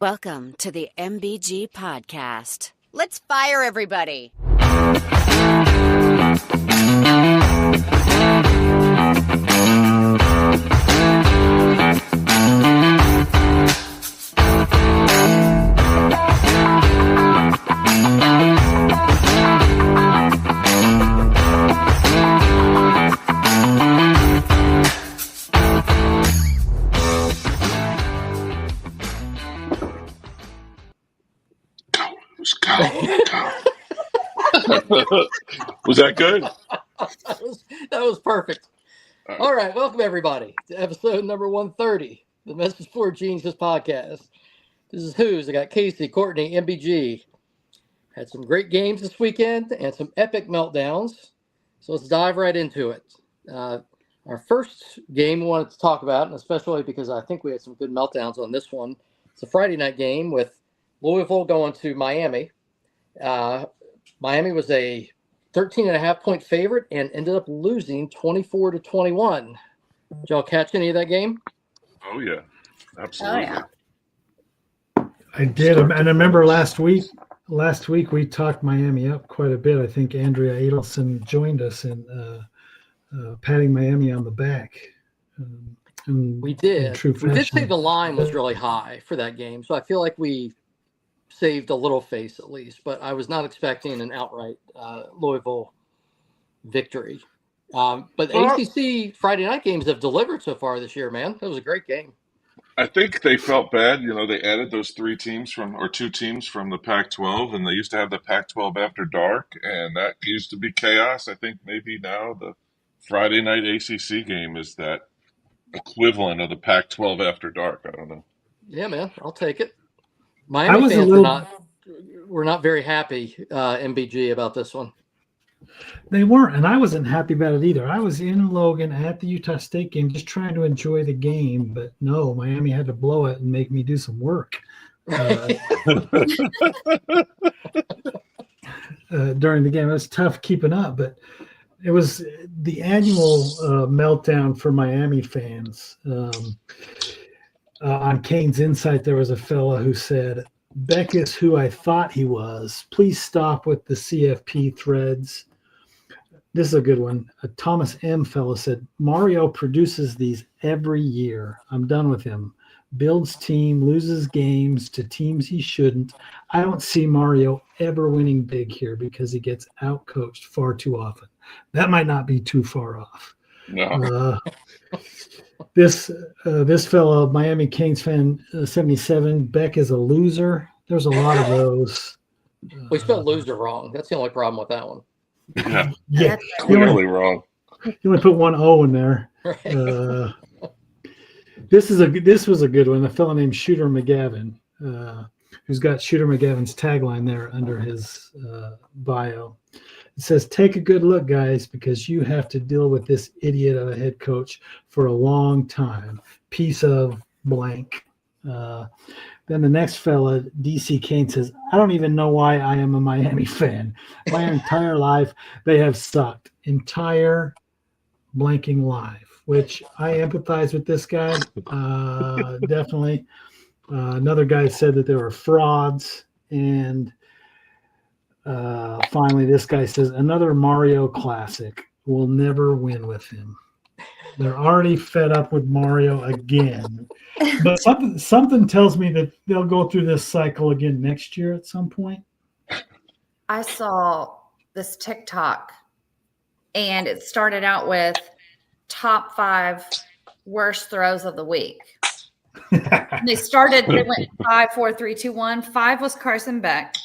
Welcome to the MBG Podcast. Let's fire everybody. Was that good? that was perfect. All right, welcome everybody to episode number 130, the Message for Genius podcast. This is Who's. I got Casey, Courtney, MBG. Had some great games this weekend and some epic meltdowns. So let's dive right into it. Our first game we wanted to talk about, and especially because I think we had some good meltdowns on this one. It's a Friday night game with Louisville going to Miami. Miami was a 13.5-point favorite and ended up losing 24-21. Did y'all catch any of that game? Oh, yeah. Absolutely. Oh, yeah. I did. And I remember last week we talked Miami up quite a bit. I think Andrea Adelson joined us in patting Miami on the back. We did. We did say the line was really high for that game, so I feel like we saved a little face at least, but I was not expecting an outright Louisville victory. But ACC Friday night games have delivered so far this year, man. It was a great game. I think they felt bad. You know, they added those two teams from the Pac-12, and they used to have the Pac-12 after dark, and that used to be chaos. I think maybe now the Friday night ACC game is that equivalent of the Pac-12 after dark. I don't know. Yeah, man, I'll take it. Miami fans were not very happy, MBG, about this one. They weren't, and I wasn't happy about it either. I was in Logan at the Utah State game just trying to enjoy the game, but no, Miami had to blow it and make me do some work during the game. It was tough keeping up, but it was the annual meltdown for Miami fans. On Kane's Insight, there was a fella who said, Beck is who I thought he was. Please stop with the CFP threads. This is a good one. A Thomas M. fellow said, Mario produces these every year. I'm done with him. Builds team, loses games to teams he shouldn't. I don't see Mario ever winning big here because he gets outcoached far too often. That might not be too far off. No. This fellow, Miami Kings fan, 77, Beck is a loser. There's a lot of those. We spelled loser wrong. That's the only problem with that one. Yeah, clearly wrong. You only put one O in there. Right. This was a good one. A fellow named Shooter McGavin, who's got Shooter McGavin's tagline there under his bio. It says, take a good look, guys, because you have to deal with this idiot of a head coach for a long time. Piece of blank. Then the next fella, DC Kane, says, I don't even know why I am a Miami fan. My entire life, they have sucked. Entire blanking life, which I empathize with this guy. Definitely. Another guy said that they were frauds. And finally, this guy says, another Mario classic. We'll never win with him. They're already fed up with Mario again. But something tells me that they'll go through this cycle again next year at some point. I saw this TikTok, and it started out with top 5 worst throws of the week. They went 5, 4, 3, 2, 1. 5 was Carson Beck.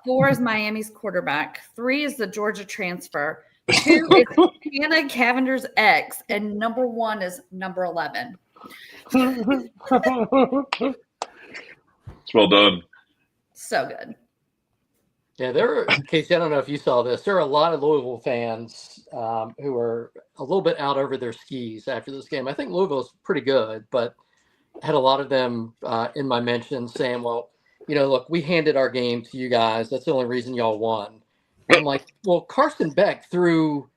4 is Miami's quarterback. 3 is the Georgia transfer. 2 is Hannah Cavender's ex, and number 1 is number 11. It's well done. So good. Yeah, Casey, I don't know if you saw this. There are a lot of Louisville fans who are a little bit out over their skis after this game. I think Louisville's pretty good, but I had a lot of them in my mentions saying, well, look, we handed our game to you guys. That's the only reason y'all won. And I'm like, well, Carson Beck threw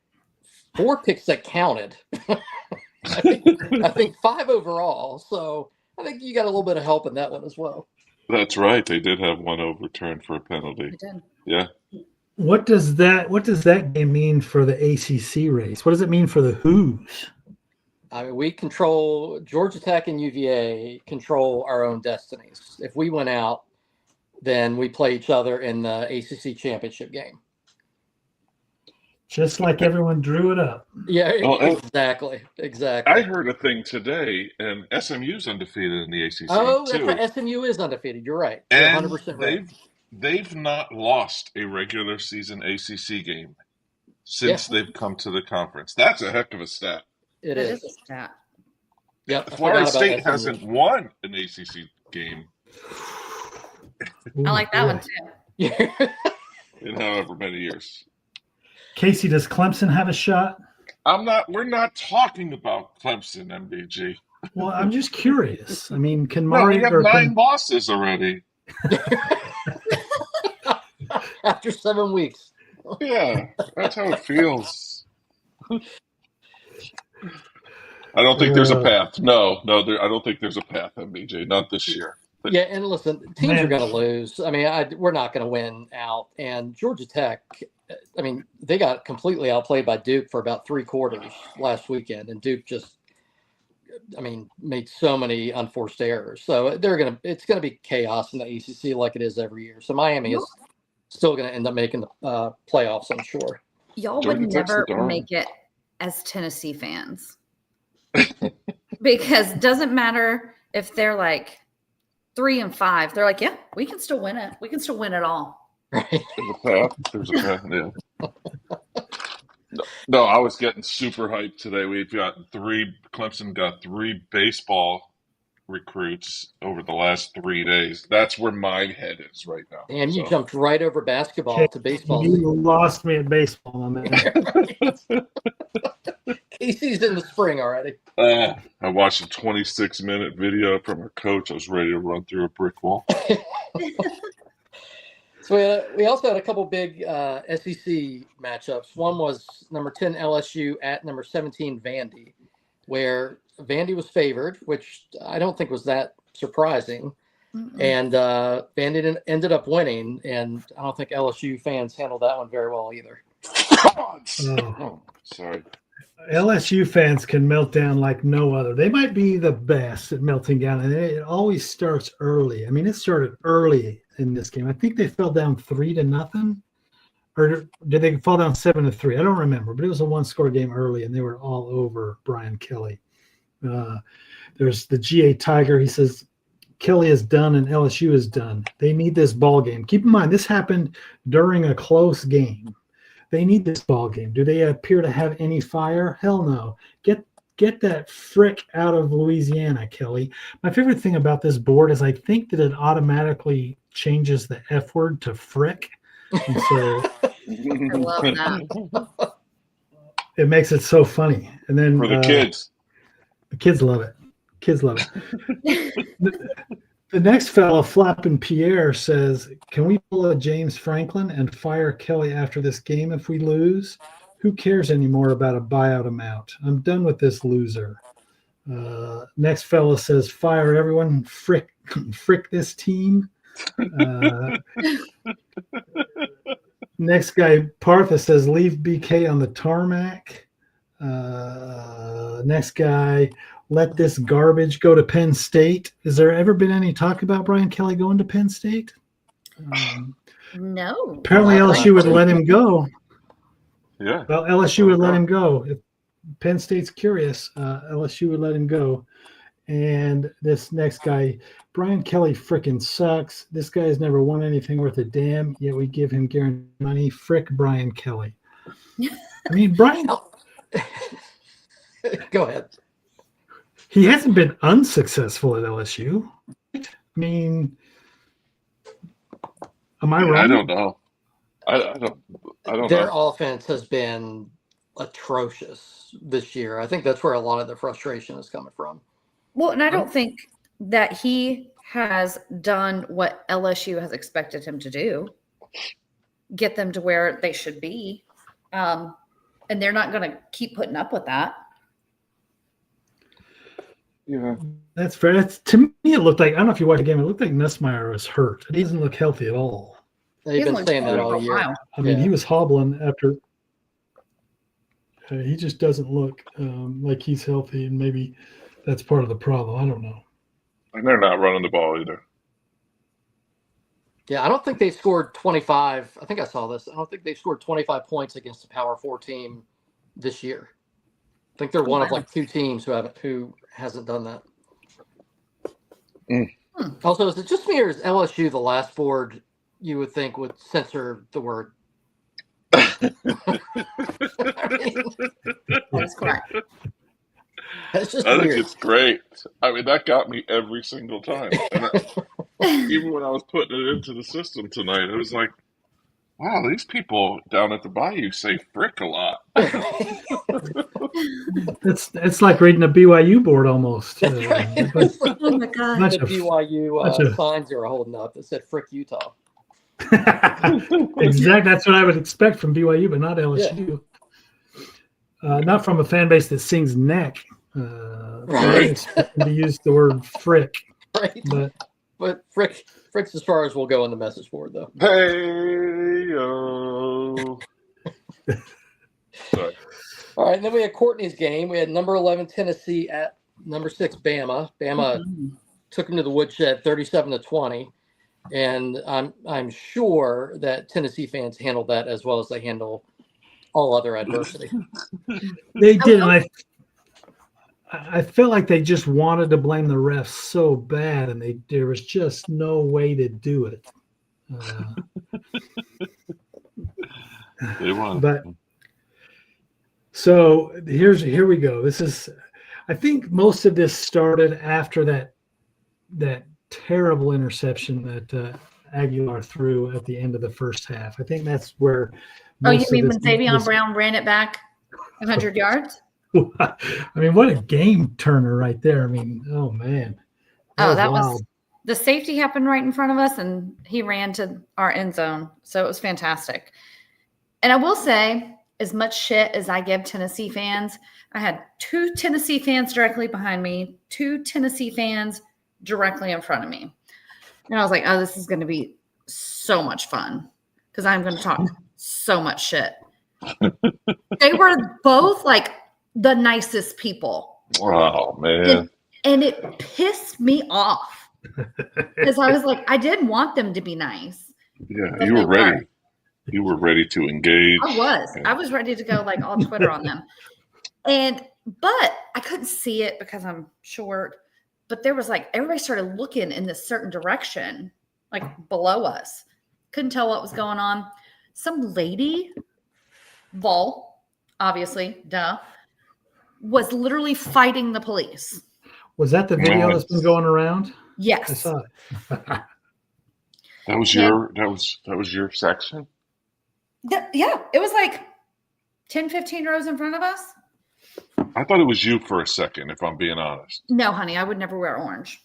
4 picks that counted. I think 5 overall. So I think you got a little bit of help in that one as well. That's right. They did have one overturned for a penalty. They did. Yeah. What does that game mean for the ACC race? What does it mean for the Who's? I mean, we control Georgia Tech and UVA control our own destinies. If we went out, then we play each other in the ACC championship game. Just like everyone drew it up. Yeah, Well, exactly. I heard a thing today, and SMU's undefeated in the ACC Oh, that's too, right. SMU is undefeated. You're right. You're and 100% right. they've not lost a regular season ACC game since they've come to the conference. That's a heck of a stat. It That is. is a stat. Yep. I Florida forgot about State SMU. hasn't won an ACC game Ooh, I like that boy. one too. Yeah. in however many years. Casey, does Clemson have a shot? We're not talking about Clemson, MBG. Well, I'm just curious. I mean, can No, we Mari have or 9 can, losses already. After 7 weeks. Yeah, that's how it feels. I don't think there's a path. No, I don't think there's a path, MBJ. Not this year. But Yeah, and listen, teams Man. are going to lose. I mean, we're not going to win out. And Georgia Tech, I mean, they got completely outplayed by Duke for about 3 quarters last weekend, and Duke just, I mean, made so many unforced errors. So it's going to be chaos in the ACC like it is every year. So Miami is still going to end up making the playoffs, I'm sure. Y'all Georgia would Tech's the never darling. make it as Tennessee fans. Because it doesn't matter if they're like 3-5. They're like, yeah, we can still win it. We can still win it all. Right. There's a path. Yeah. No, I was getting super hyped today. Clemson got 3 baseball recruits over the last 3 days. That's where my head is right now. And you So. jumped right over basketball to baseball. you lost me at baseball, man. Casey's in the spring already. I watched a 26-minute video from a coach. I was ready to run through a brick wall. So we also had a couple big SEC matchups. One was number 10 LSU at number 17 Vandy, where Vandy was favored, which I don't think was that surprising. Mm-mm. And Vandy ended up winning, and I don't think LSU fans handled that one very well either. Oh, sorry. LSU fans can melt down like no other. They might be the best at melting down, and it always starts early. I mean, it started early in this game. I think they fell down 3-0, or did they fall down 7-3? I don't remember, but it was a 1-score game early, and they were all over Brian Kelly. There's the GA Tiger. He says Kelly is done and LSU is done. They need this ball game. Keep in mind, this happened during a close game. They need this ball game. Do they appear to have any fire? Hell no. Get that frick out of Louisiana, Kelly. My favorite thing about this board is I think that it automatically changes the F word to frick. And so I love that. it makes it so funny. And then For the kids. the kids love it. Kids love it. The next fellow, Flappin' Pierre, says, can we pull a James Franklin and fire Kelly after this game if we lose? Who cares anymore about a buyout amount? I'm done with this loser. Next fellow says, fire everyone, frick this team. Next guy, Partha, says, leave BK on the tarmac. Next guy, let this garbage go to Penn State. Has there ever been any talk about Brian Kelly going to Penn State? No. Apparently LSU would let him go. Yeah. Well, LSU would let him go. If Penn State's curious, LSU would let him go. And this next guy, Brian Kelly frickin' sucks. This guy has never won anything worth a damn, yet we give him guaranteed money. Frick Brian Kelly. I mean, Brian, Go ahead. he hasn't been unsuccessful at LSU. I mean, am I wrong? I don't know. I don't Their know. offense has been atrocious this year. I think that's where a lot of the frustration is coming from. Well, and I don't think that he has done what LSU has expected him to do, get them to where they should be. And they're not going to keep putting up with that. Yeah. That's fair. To me, it looked like, I don't know if you watched the game, it looked like Nussmeier was hurt. He doesn't look healthy at all. They've been saying that all year. I mean, Yeah. he was hobbling after. He just doesn't look like he's healthy, and maybe that's part of the problem. I don't know. And they're not running the ball either. Yeah, I don't think they scored 25. I think I saw this. I don't think they scored 25 points against a Power 4 team this year. I think they're one of like 2 teams who hasn't done that. Also, is it just me or is LSU the last board you would think would censor the word? That's correct. It's just I think weird. it's great. I mean, that got me every single time. And even when I was putting it into the system tonight, it was like, wow, these people down at the Bayou say frick a lot. It's like reading a BYU board almost. It's like Oh my God. Bunch the of- BYU bunch of- signs they were holding up that said "Frick Utah." Exactly. That's what I would expect from BYU, but not LSU. Not from a fan base that sings neck. I expect them to use the word frick. Right. But Frick's as far as we'll go on the message board, though. Hey, yo. Sorry. All right, and then we had Courtney's game. We had number 11 Tennessee at number 6 Bama. Bama took them to the woodshed, 37-20, and I'm sure that Tennessee fans handled that as well as they handle all other adversity. they did, and I felt like they just wanted to blame the refs so bad, and there was just no way to do it. They won. But so here we go. This is, I think most of this started after that terrible interception that Aguilar threw at the end of the first half. I think that's where. Oh, you most of mean when this- Savion Brown ran it back 100 yards? I mean, what a game turner right there. I mean, oh man. That was wild. the safety happened right in front of us, and he ran to our end zone. So it was fantastic. And I will say, as much shit as I give Tennessee fans, I had 2 Tennessee fans directly behind me, 2 Tennessee fans directly in front of me. And I was like, oh, this is going to be so much fun because I'm going to talk so much shit. They were both like the nicest people. Oh, man. And it pissed me off because I was like, I did want them to be nice. Yeah, But you they were ready. weren't. You were ready to engage. I was ready to go like all Twitter on them. But I couldn't see it because I'm short. But there was like, everybody started looking in this certain direction, like below us. Couldn't tell what was going on. Some lady, Vol, obviously, duh, was literally fighting the police. Was that the video that's been going around? I Yes. saw it. That was your section? Yeah. It was like 10, 15 rows in front of us. I thought it was you for a second, if I'm being honest. No, honey, I would never wear orange.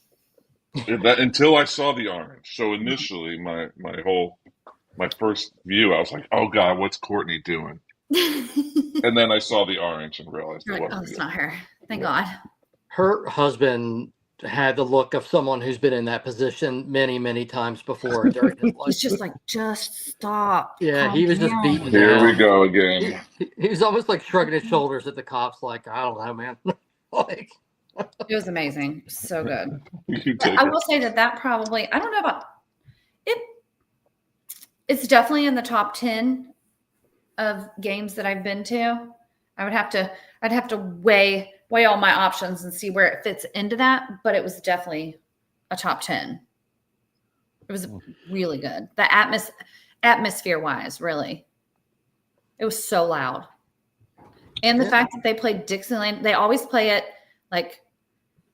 Until I saw the orange. So initially, my first view, I was like, "Oh God, what's Courtney doing?" And then I saw the orange and realized You're it like, oh, wasn't it's you. not her. Thank God. Her husband had the look of someone who's been in that position many, many times before during his life. He's just like, just stop. Yeah, Calm he was just down." beaten Here down. we go again. He was almost like shrugging his shoulders at the cops, like, I don't know, man. Like, It was amazing. So good. You take I it. will say that probably, I don't know about it. It's definitely in the top 10 of games that I've been to. I'd have to weigh all my options and see where it fits into that, but it was definitely a top 10. It was really good. The atmosphere wise, really. It was so loud. And the fact that they played Dixieland, they always play it like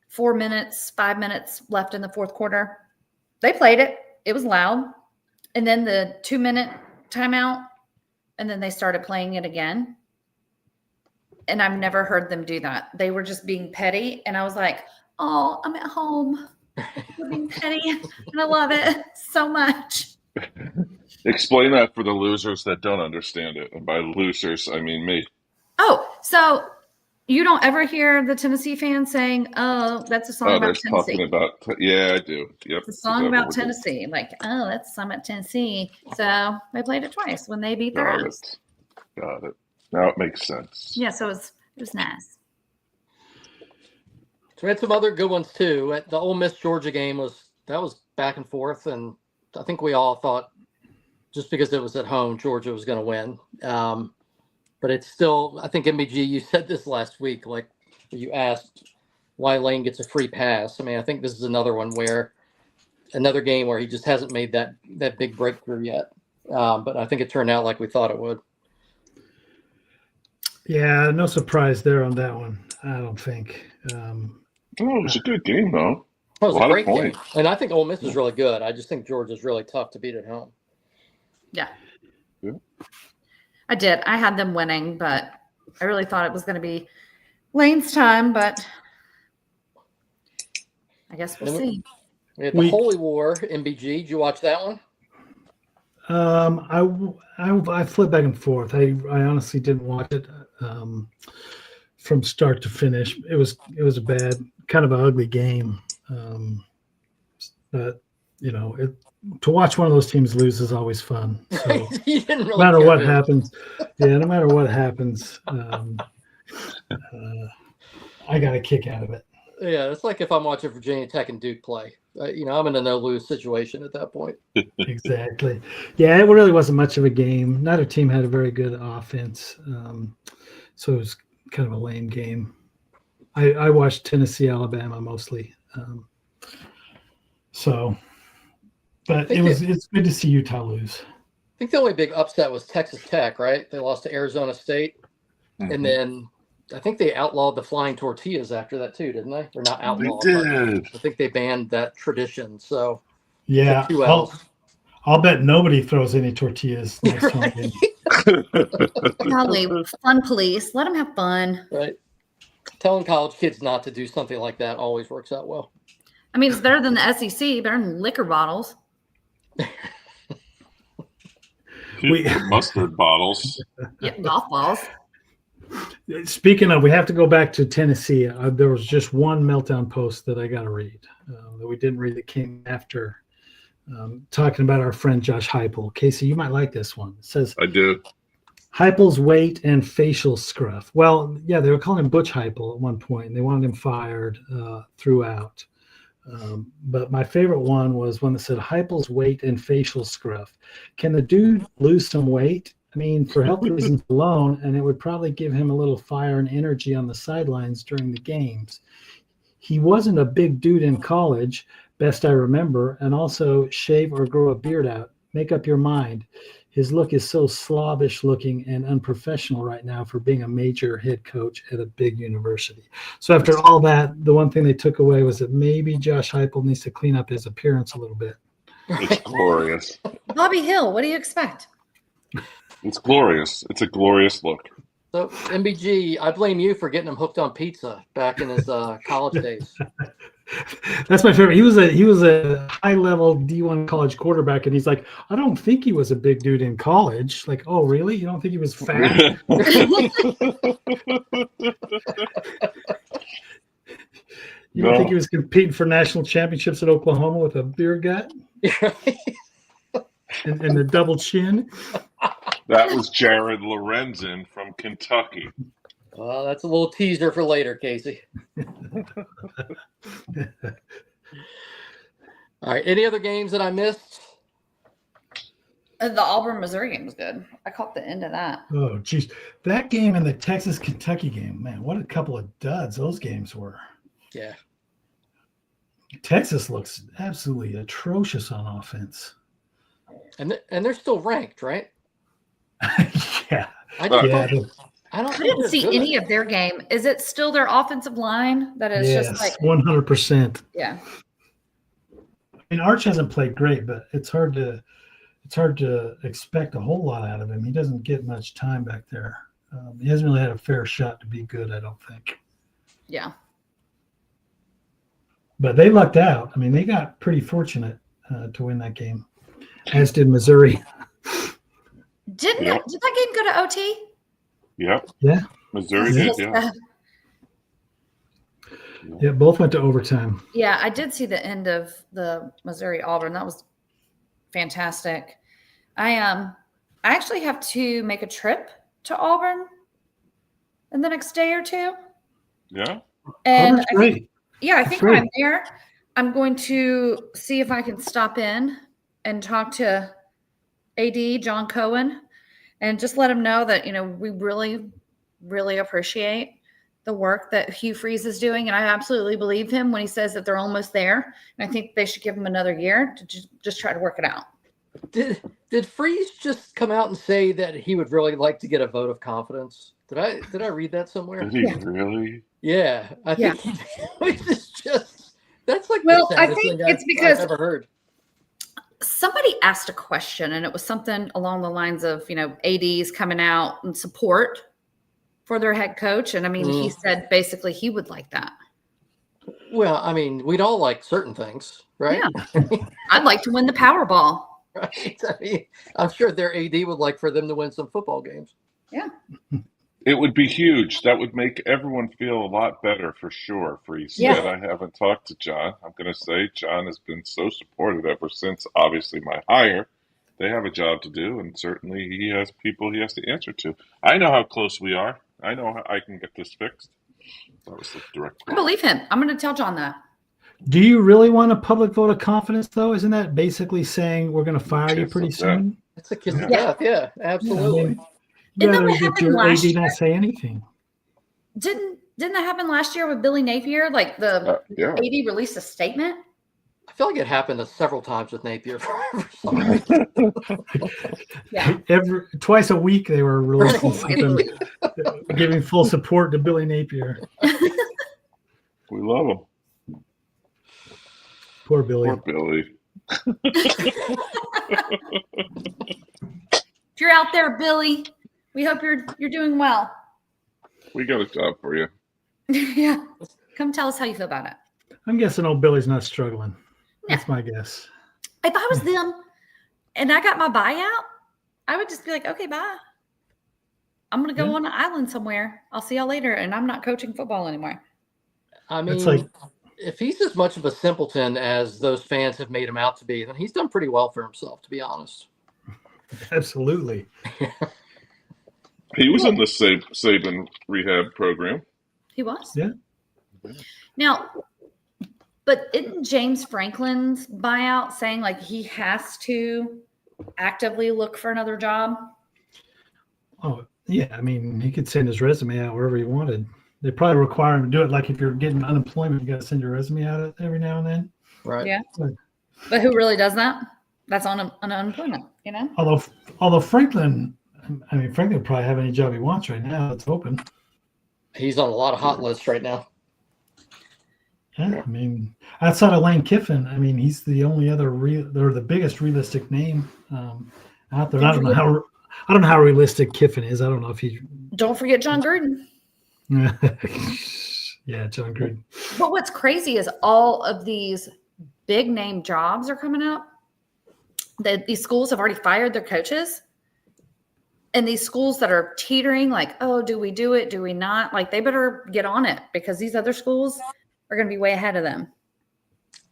4 minutes, 5 minutes left in the fourth quarter. They played it. It was loud. And then the 2-minute timeout, and then they started playing it again. And I've never heard them do that. They were just being petty. And I was like, oh, I'm at home. We're being petty. And I love it so much. Explain that for the losers that don't understand it. And by losers, I mean me. Oh, so You don't ever hear the Tennessee fans saying, "Oh, that's a song Oh, about they're Tennessee." talking about. Yeah, I do. Yep. It's a song about Tennessee. Like, oh, that's a song about Tennessee. So they played it twice when they beat their Got ass. it. Got it. Now it makes sense. Yeah, so it was nice. So we had some other good ones too. The Ole Miss Georgia game was back and forth, and I think we all thought just because it was at home, Georgia was going to win. But it's still, I think MBG, you said this last week, like you asked why Lane gets a free pass. I mean, I think this is another game where he just hasn't made that big breakthrough yet. But I think it turned out like we thought it would. Yeah, no surprise there on that one. I don't think. Oh, it was a good game though. It was A a lot of great game. points. And I think Ole Miss is really good. I just think Georgia's really tough to beat at home. Yeah. Yeah. I did. I had them winning, but I really thought it was going to be Lane's time, but I guess we'll see. We had the Holy War, MBG. Did you watch that one? I flipped back and forth. I honestly didn't watch it from start to finish. It was a bad, kind of an ugly game. But to watch one of those teams lose is always fun. So no matter what happens, no matter what happens, I got a kick out of it. Yeah, it's like if I'm watching Virginia Tech and Duke play. I'm in a no-lose situation at that point. Exactly. Yeah, it really wasn't much of a game. Neither team had a very good offense, so it was kind of a lame game. I watched Tennessee, Alabama mostly. But it's good to see Utah lose. I think the only big upset was Texas Tech, right? They lost to Arizona State, and then I think they outlawed the flying tortillas after that too, didn't they? Or not outlawed. They did. I think they banned that tradition. So yeah, I'll bet nobody throws any tortillas next home game. Golly, fun police. Let them have fun. Right. Telling college kids not to do something like that always works out well. I mean, it's better than the SEC, better than liquor bottles. Mustard bottles. Yeah, golf balls. Speaking of, we have to go back to Tennessee. There was just one meltdown post that I got to read that we didn't read that came after talking about our friend Josh Heupel. Casey, you might like this one. It says, I do. Heupel's weight and facial scruff. Well, yeah, they were calling him Butch Heupel at one point, and they wanted him fired throughout. But my favorite one was one that said Heupel's weight and facial scruff. Can the dude lose some weight? I mean, for health reasons alone, and it would probably give him a little fire and energy on the sidelines during the games. He wasn't a big dude in college, best I remember, and also shave or grow a beard out. Make up your mind. His look is so slobbish looking and unprofessional right now for being a major head coach at a big university. So after all that, the one thing they took away was that maybe Josh Heupel needs to clean up his appearance a little bit. It's glorious. Bobby Hill, what do you expect? It's glorious. It's a glorious look. So, MBG, I blame you for getting him hooked on pizza back in his college days. That's my favorite. He was a high-level D1 college quarterback, and he's like, I don't think he was a big dude in college. Like, oh, really? You don't think he was fat? You don't think he was competing for national championships at Oklahoma with a beer gut? and the double chin? That was Jared Lorenzen from Kentucky. Well, that's a little teaser for later, Casey. All right. Any other games that I missed? The Auburn-Missouri game was good. I caught the end of that. Oh, geez. That game and the Texas-Kentucky game, man, what a couple of duds those games were. Yeah. Texas looks absolutely atrocious on offense. And they're still ranked, right? Yeah. I didn't see any of their game. Is it still their offensive line that is just like 100%? Yeah. I mean, Arch hasn't played great, but it's hard to expect a whole lot out of him. He doesn't get much time back there. He hasn't really had a fair shot to be good, I don't think. Yeah. But they lucked out. I mean, they got pretty fortunate to win that game, as did Missouri. Did that game go to OT? Yep. Yeah. Missouri did, yeah. Yeah, both went to overtime. Yeah, I did see the end of the Missouri Auburn. That was fantastic. I actually have to make a trip to Auburn in the next day or two. Yeah. And Auburn's great. I That's think great. when I'm there, I'm going to see if I can stop in and talk to AD John Cohen and just let him know that, we really, really appreciate the work that Hugh Freeze is doing. And I absolutely believe him when he says that they're almost there. And I think they should give him another year to just try to work it out. Did Freeze just come out and say that he would really like to get a vote of confidence? Did I read that somewhere? Did he really? Yeah, I think it's just that's like Well, the I saddest think thing it's because I've ever heard. Somebody asked a question, and it was something along the lines of, ADs coming out and support for their head coach. And I mean, he said basically he would like that. Well, I mean, we'd all like certain things, right? Yeah. I'd like to win the Powerball. Right. I mean, I'm sure their AD would like for them to win some football games. Yeah. It would be huge. That would make everyone feel a lot better for sure. Freeze said, I haven't talked to John. I'm going to say John has been so supportive ever since, obviously, my hire. They have a job to do, and certainly he has people he has to answer to. I know how close we are. I know how I can get this fixed. That was the direct I believe him. I'm going to tell John that. Do you really want a public vote of confidence, though? Isn't that basically saying we're going to fire you pretty soon? It's a kiss of death. Yeah, absolutely. You Didn't rather that get happen your last AD year? not say anything. Didn't that happen last year with Billy Napier? Like the AD released a statement. I feel like it happened several times with Napier for some reason. Yeah. Twice a week they were releasing something, giving full support to Billy Napier. We love him. Poor Billy. Poor Billy. If you're out there, Billy, we hope you're doing well. We got a job for you. Yeah. Come tell us how you feel about it. I'm guessing old Billy's not struggling. That's my guess. If I was them and I got my buyout, I would just be like, okay, bye. I'm going to go on an island somewhere. I'll see y'all later. And I'm not coaching football anymore. I mean, if he's as much of a simpleton as those fans have made him out to be, then he's done pretty well for himself, to be honest. Absolutely. He was in the Saban rehab program. He was? Yeah. Now, but isn't James Franklin's buyout saying like he has to actively look for another job? Oh, yeah. I mean, he could send his resume out wherever he wanted. They probably require him to do it. Like if you're getting unemployment, you got to send your resume out every now and then. Right. Yeah. But who really does that? That's on unemployment, Although Franklin would probably have any job he wants right now. It's open. He's on a lot of hot lists right now. Yeah, I mean, outside of Lane Kiffin, I mean, he's the only other or the biggest realistic name out there. I don't know how realistic Kiffin is. I don't know if he. Don't forget John Gruden. Yeah, John Gruden. But what's crazy is all of these big name jobs are coming up. These schools have already fired their coaches. And these schools that are teetering, like, oh, do we do it? Do we not? Like, they better get on it because these other schools are going to be way ahead of them.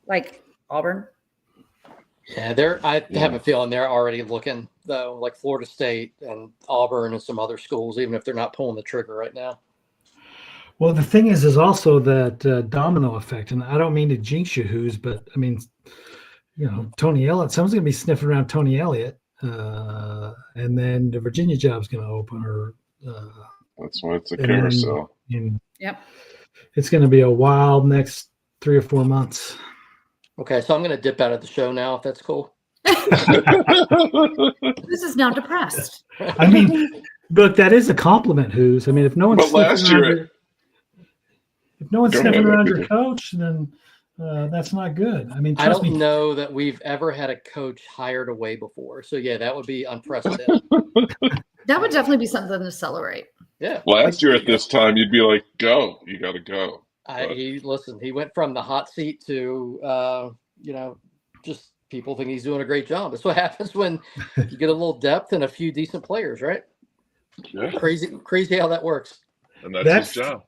Like Auburn. Yeah, I have a feeling they're already looking, though, like Florida State and Auburn and some other schools, even if they're not pulling the trigger right now. Well, the thing is also that domino effect. And I don't mean to jinx you, Who's, but I mean, Tony Elliott, someone's going to be sniffing around Tony Elliott. And then the Virginia job's going to open, That's why it's a carousel. Yep. It's going to be a wild next 3 or 4 months. Okay, so I'm going to dip out of the show now, if that's cool. This is now depressed. I mean, look, that is a compliment, Who's. I mean, if no one's sniffing around your coach, then that's not good. I mean, I don't know that we've ever had a coach hired away before. So, yeah, that would be unprecedented. That would definitely be something to celebrate. Yeah. Last year at this time, you'd be like, go. You got to go. He went from the hot seat to, just people think he's doing a great job. That's what happens when you get a little depth and a few decent players, right? Yeah. Crazy how that works. And that's his job.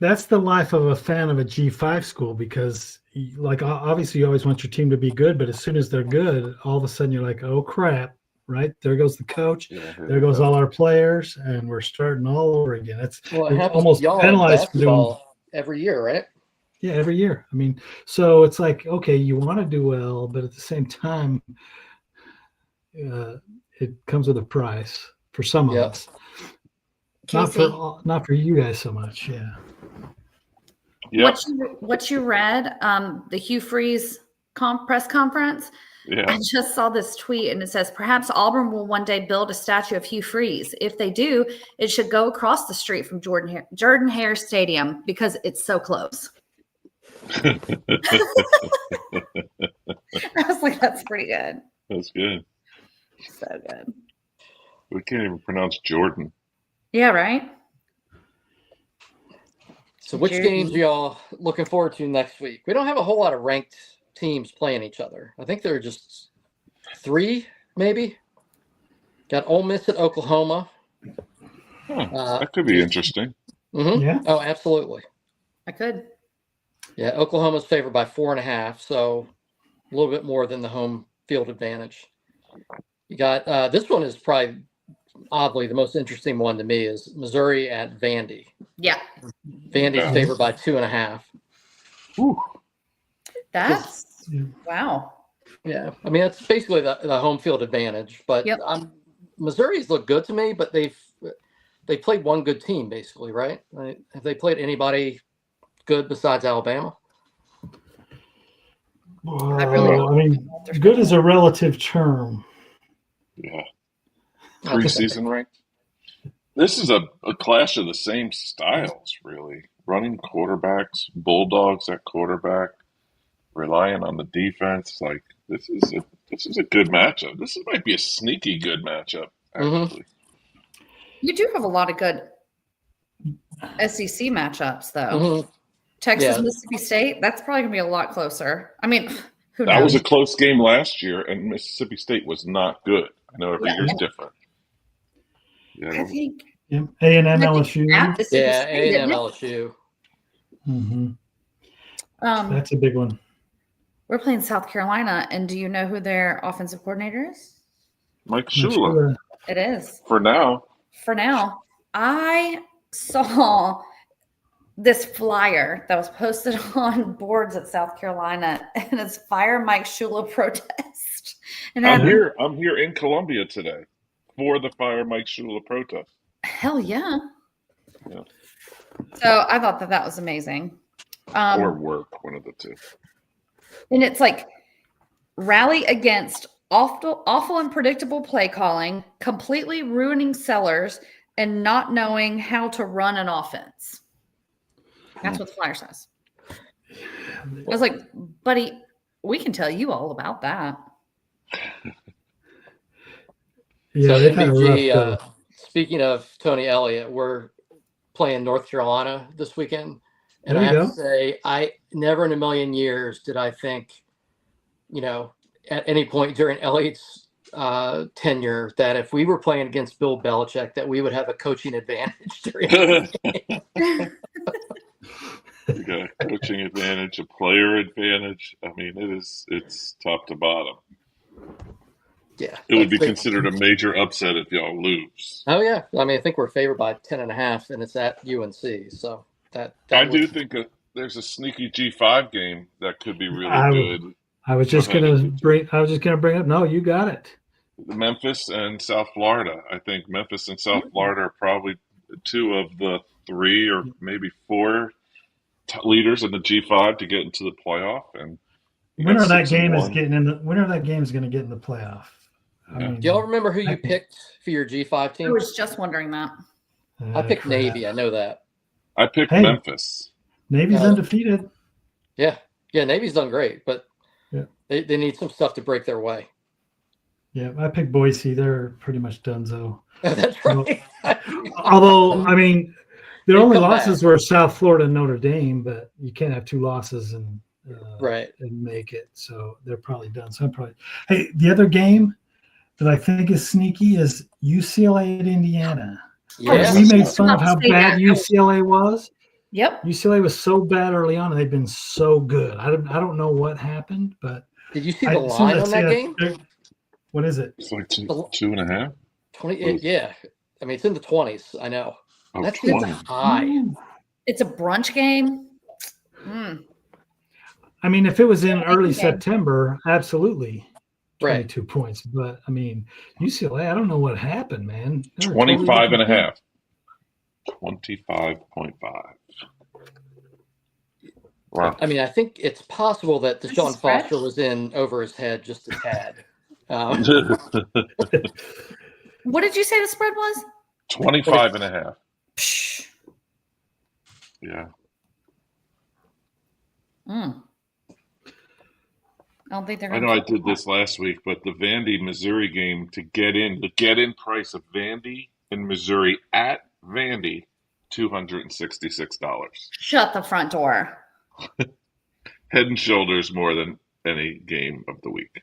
that's the life of a fan of a G5 school, because like obviously you always want your team to be good, but as soon as they're good, all of a sudden you're like, oh crap, right? There goes the coach. There goes all our players, and we're starting all over again. It we're happens almost to y'all in penalized for doing basketball every year, right? Yeah, every year. I mean, so it's like, okay, you want to do well, but at the same time, it comes with a price for some of us. Casey, Not for you guys so much. Yeah. Yep. what you read, the Hugh Freeze press conference. Yeah. I just saw this tweet, and it says, perhaps Auburn will one day build a statue of Hugh Freeze. If they do, it should go across the street from Jordan Hare Stadium because it's so close. I was like, that's pretty good. That's good. So good. We can't even pronounce Jordan. Yeah, right? So which Jordan. games are y'all looking forward to next week? We don't have a whole lot of ranked teams playing each other. I think there are just 3, maybe. Got Ole Miss at Oklahoma. That could be interesting. Mm-hmm. Yeah. Oh, absolutely. I could. Yeah, Oklahoma's favored by 4.5, so a little bit more than the home field advantage. You got this one is probably oddly the most interesting one to me is Missouri at Vandy. Yeah. Vandy's favored by 2.5. Whew. That's wow. Yeah, I mean that's basically the home field advantage. But Yep. Missouri's look good to me, but they played one good team basically, right? Have they played anybody good besides Alabama? I mean, good is a relative term. Yeah. Preseason ranked. This is a clash of the same styles, really. Running quarterbacks, Bulldogs at quarterback, relying on the defense. Like this is a good matchup. This might be a sneaky good matchup, actually. You do have a lot of good SEC matchups, though. Mm-hmm. Texas, Yeah. Mississippi State, that's probably going to be a lot closer. I mean, who That knows? was a close game last year, and Mississippi State was not good. I know every year's different. I Yeah. think A&M, I think LSU. at Mississippi Yeah, State, A&M, isn't it? LSU. Mm-hmm. Um, That's a big one. we're playing South Carolina, and do you know who their offensive coordinator is? Mike Shula, It is. for now. For now, I saw this flyer that was posted on boards at South Carolina, and it's Fire Mike Shula protest. And I'm here in Columbia today for the Fire Mike Shula protest. Hell yeah. Yeah. So I thought that was amazing. Or work, one of the two. And it's like rally against awful and predictable play calling, completely ruining sellers, and not knowing how to run an offense. That's what the flyer says. I was like, buddy, we can tell you all about that. Yeah, So they've had a rough MBG, go. speaking of Tony Elliott, we're playing North Carolina this weekend. And There I you have go. to say, I never in a million years did I think, at any point during Elliott's tenure that if we were playing against Bill Belichick, that we would have a coaching advantage during the game. You got a coaching advantage, a player advantage. I mean, it's top to bottom. Yeah. It would be considered a major upset if y'all lose. Oh, yeah. I mean, I think we're favored by 10.5, and it's at UNC. So that I do think there's a sneaky G5 game that could be really good. I was just gonna bring up. No, you got it. Memphis and South Florida. I think Memphis and South Florida are probably 2 of the 3 or maybe 4 leaders in the G5 to get into the playoff. And Winner of that game is going to get in the playoff. I mean, do y'all remember who you picked for your G5 I team? was just wondering that. I picked Navy. I know that. I picked Memphis. Navy's undefeated. Yeah. Yeah, Navy's done great, but Yeah. they need some stuff to break their way. Yeah, I picked Boise. They're pretty much donezo. That's right. Although, I mean, their They only come losses back. were South Florida and Notre Dame, but you can't have 2 losses and Right. and make it. So they're probably done. So hey, the other game that I think is sneaky is UCLA at Indiana. Yeah. We made fun About of how to say bad that. UCLA was. Yep. UCLA was so bad early on, and they've been so good. I don't know what happened, but Did you see the as soon line as on I that see game? What is it? It's like two and a half. 20. Yeah. I mean, it's in the 20s. I know. Oh, That's 20. high. It's a brunch game. I mean, if it was in early game. September, absolutely. Right. 22 points. But I mean, UCLA, I don't know what happened, man. 25 and a half. 25.5. Wow. I mean, I think it's possible that That's Deshaun a spread? Foster was in over his head just a tad. What did you say the spread was? 25 and a half. Psh. Yeah. I don't think they're I going know I did this last week, but the Vandy Missouri game the get in price of Vandy in Missouri at Vandy, $266. Shut the front door. Head and shoulders more than any game of the week.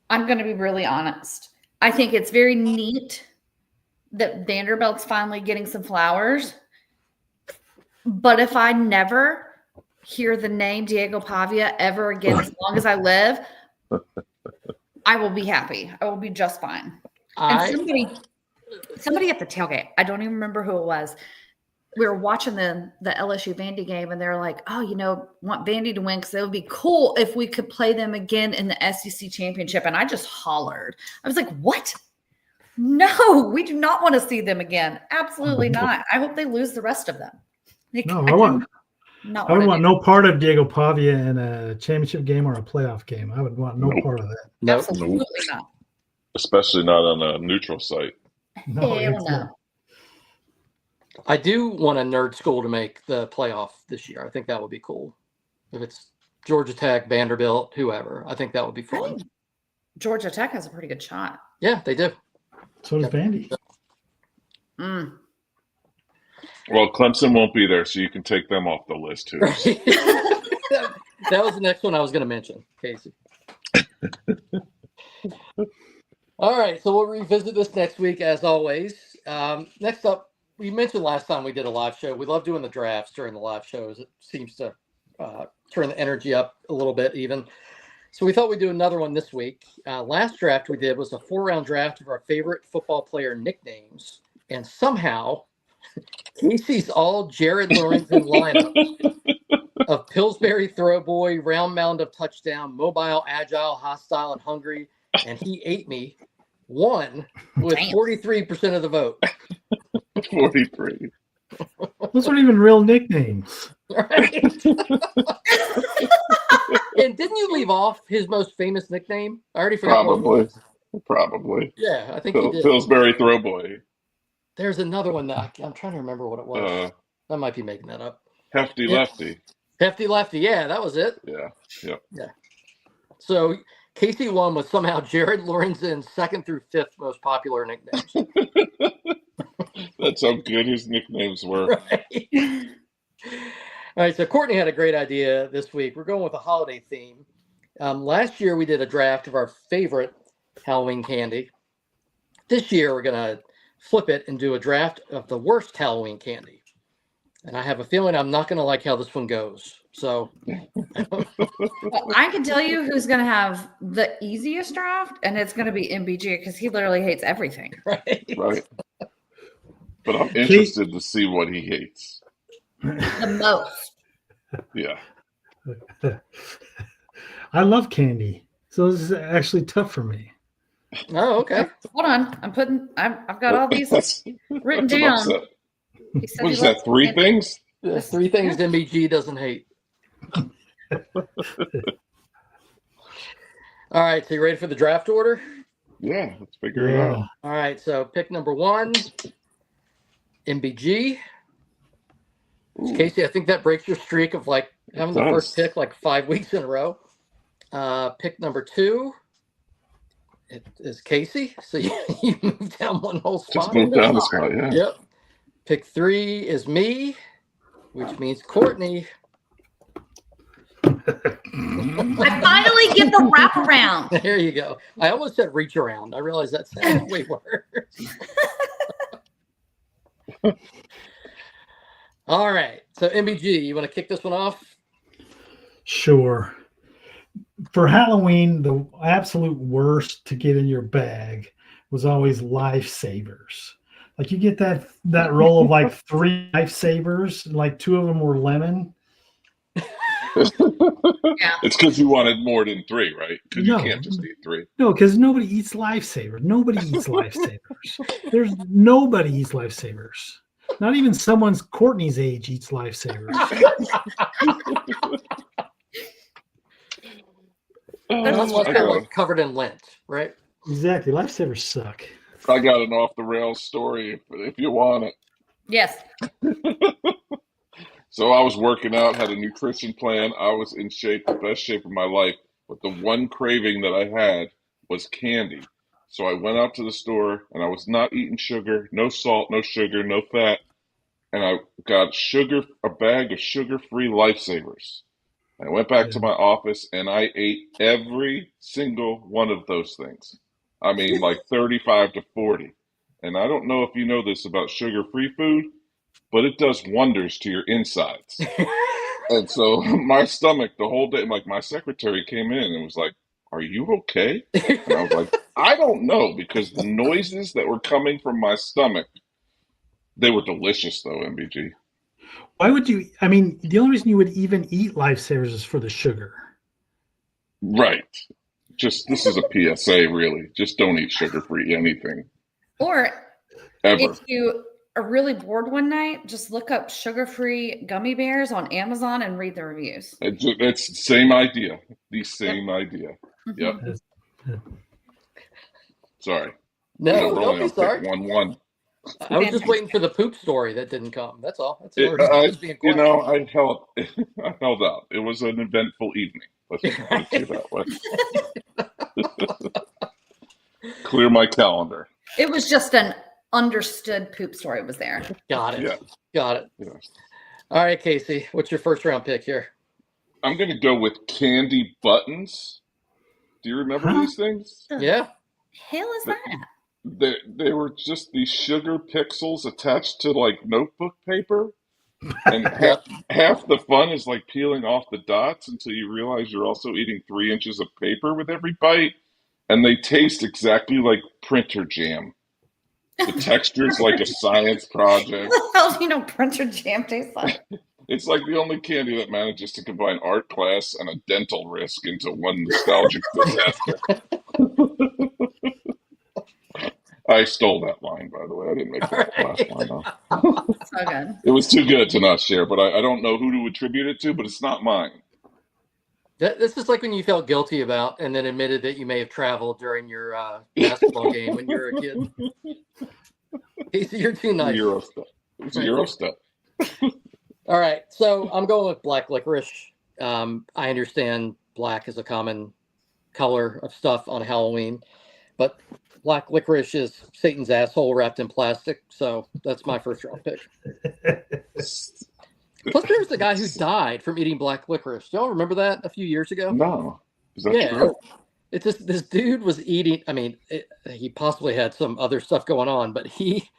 I'm going to be really honest. I think it's very neat that Vanderbilt's finally getting some flowers. But if I never hear the name Diego Pavia ever again, as long as I live, I will be happy. I will be just fine. And somebody at the tailgate, I don't even remember who it was. We were watching the LSU Vandy game, and they're like, "Oh, want Vandy to win because it would be cool if we could play them again in the SEC championship." And I just hollered. I was like, "What? No, we do not want to see them again. Absolutely not. I hope they lose the rest of them." No, I would want no part of Diego Pavia in a championship game or a playoff game. I would want no part of that. Nope. Absolutely not. Especially not on a neutral site. Hell no. I do want a nerd school to make the playoff this year. I think that would be cool. If it's Georgia Tech, Vanderbilt, whoever, I think that would be I fun. think Georgia Tech has a pretty good shot. Yeah, they do. So does Vandy. Well, Clemson won't be there, so you can take them off the list too. That was the next one I was going to mention, Casey. All right, so we'll revisit this next week as always. Next up, we mentioned last time we did a live show. We love doing the drafts during the live shows. It seems to turn the energy up a little bit even. So we thought we'd do another one this week. Last draft we did was a 4-round draft of our favorite football player nicknames. And somehow, Casey's all Jared Lorenzen lineup of Pillsbury Throwboy, round mound of touchdown, mobile, agile, hostile, and hungry, and he ate me, won with 43% of the vote. 43. Those aren't even real nicknames. Right? And didn't you leave off his most famous nickname? I already forgot. Probably. Yeah, I think you did. Pillsbury Throwboy. There's another one that I'm trying to remember what it was. I might be making that up. Hefty Lefty. Hefty Lefty. Yeah, that was it. Yeah. Yep. Yeah. So Casey won with somehow Jared Lorenzen's 2nd through 5th most popular nicknames. That's how good his nicknames were. Right. All right, so Courtney had a great idea this week. We're going with a holiday theme. Last year we did a draft of our favorite Halloween candy. This year we're going to flip it and do a draft of the worst Halloween candy. And I have a feeling I'm not going to like how this one goes. So Well, I can tell you who's going to have the easiest draft, and it's going to be MBG because he literally hates everything. Right. But I'm interested to see what he hates. The most. Yeah. I love candy, so this is actually tough for me. Oh, okay. Hold on. I've got all these written That's an down. upset. He said What he is that? loves 3 candy. things? The 3 things MBG doesn't hate. All right, so you ready for the draft order? Yeah, let's figure it out. All right, so pick number 1, MBG. Casey, I think that breaks your streak of like having the first pick like 5 weeks in a row. Pick number 2, it is Casey. So you moved down one whole spot. Just moved down the spot, yeah. Yep. Pick 3 is me, which means Courtney. I finally get the wraparound. There you go. I almost said reach around. I realized that sounds way worse. All right. So MBG, you want to kick this one off? Sure. For Halloween, the absolute worst to get in your bag was always Lifesavers. Like you get that roll of like 3 Lifesavers, and like 2 of them were lemon. Yeah. It's because you wanted more than 3, right? Because No. you can't just eat 3. No, because nobody eats Lifesavers. Nobody eats Lifesavers. There's nobody eats Lifesavers. Not even someone's Courtney's age eats Lifesavers. Unless I they're got, like covered in lint, right? Exactly. Lifesavers suck. I got an off the rails story if you want it. Yes. So I was working out, had a nutrition plan. I was in shape, the best shape of my life. But the one craving that I had was candy. So I went out to the store and I was not eating sugar, no salt, no sugar, no fat. And I got a bag of sugar-free Lifesavers. I went back to my office and I ate every single one of those things. I mean, like 35 to 40. And I don't know if you know this about sugar-free food, but it does wonders to your insides. And so my stomach the whole day, like my secretary came in and was like, "Are you okay?" And I was like, "I don't know," because the noises that were coming from my stomach, they were delicious though, MBG. Why would you? I mean, the only reason you would even eat Lifesavers is for the sugar. Right. Just this is a PSA, really. Just don't eat sugar-free anything. Or Ever. if you are really bored one night, just look up sugar-free gummy bears on Amazon and read the reviews. It's the same idea. The same idea. Mhm. Yep. Sorry. No, We're don't only be on sorry. pick 1-1. I was just waiting for the poop story that didn't come. That's all. That's all. Just being You quiet. know, I held out. It was an eventful evening. Let's put it to you that way. Clear my calendar. It was just an understood poop story was there. Got it. Yeah. Got it. Yes. All right, Casey, what's your first round pick here? I'm going to go with candy buttons. Do you remember these things? Yeah. Hell is that? They were just these sugar pixels attached to like notebook paper. And half the fun is like peeling off the dots until you realize you're also eating 3 inches of paper with every bite. And they taste exactly like printer jam. The texture's like a science project. What the hell do you know printer jam tastes like? It's like the only candy that manages to combine art class and a dental risk into one nostalgic disaster. I stole that line, by the way. I didn't make that last line up. So good. It was too good to not share, but I don't know who to attribute it to, but it's not mine. This is like when you felt guilty about and then admitted that you may have traveled during your basketball game when you were a kid. Casey, you're too nice. Euro stuff. It was Euro stuff. All right, so I'm going with black licorice. I understand black is a common color of stuff on Halloween, but black licorice is Satan's asshole wrapped in plastic, so that's my first round pick. Plus, there's the guy who died from eating black licorice. Do y'all remember that a few years ago? No. Is that Yeah, true? it's just this dude was eating. I mean, he possibly had some other stuff going on, but he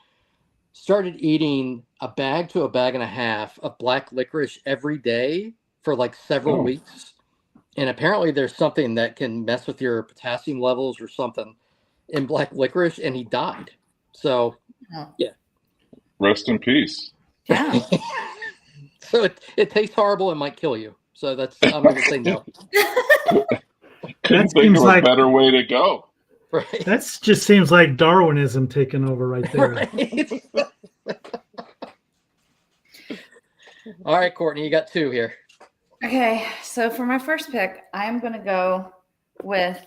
started eating a bag to a bag and a half of black licorice every day for like several weeks. And apparently there's something that can mess with your potassium levels or something in black licorice, and he died. So, yeah. Rest in peace. Yeah. So it tastes horrible and might kill you. So I'm going to say no. Couldn't think seems of a like- better way to go. Right. That just seems like Darwinism taking over right there. Right. All right, Courtney, you got 2 here. Okay, so for my first pick, I'm going to go with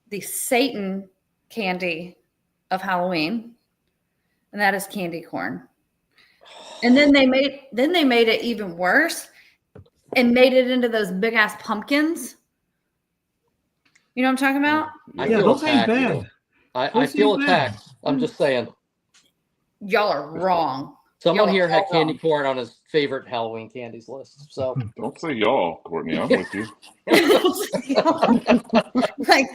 the Satan candy of Halloween, and that is candy corn. And then they made it even worse and made it into those big ass pumpkins. You know what I'm talking about? I Yeah, feel those ain't attacked. bad. I Those feel ain't bad. attacked. I'm just saying. Y'all are wrong. Someone Y'all here are had all candy wrong. corn on his favorite Halloween candies list. So Don't say y'all, Courtney. I'm with you. Like,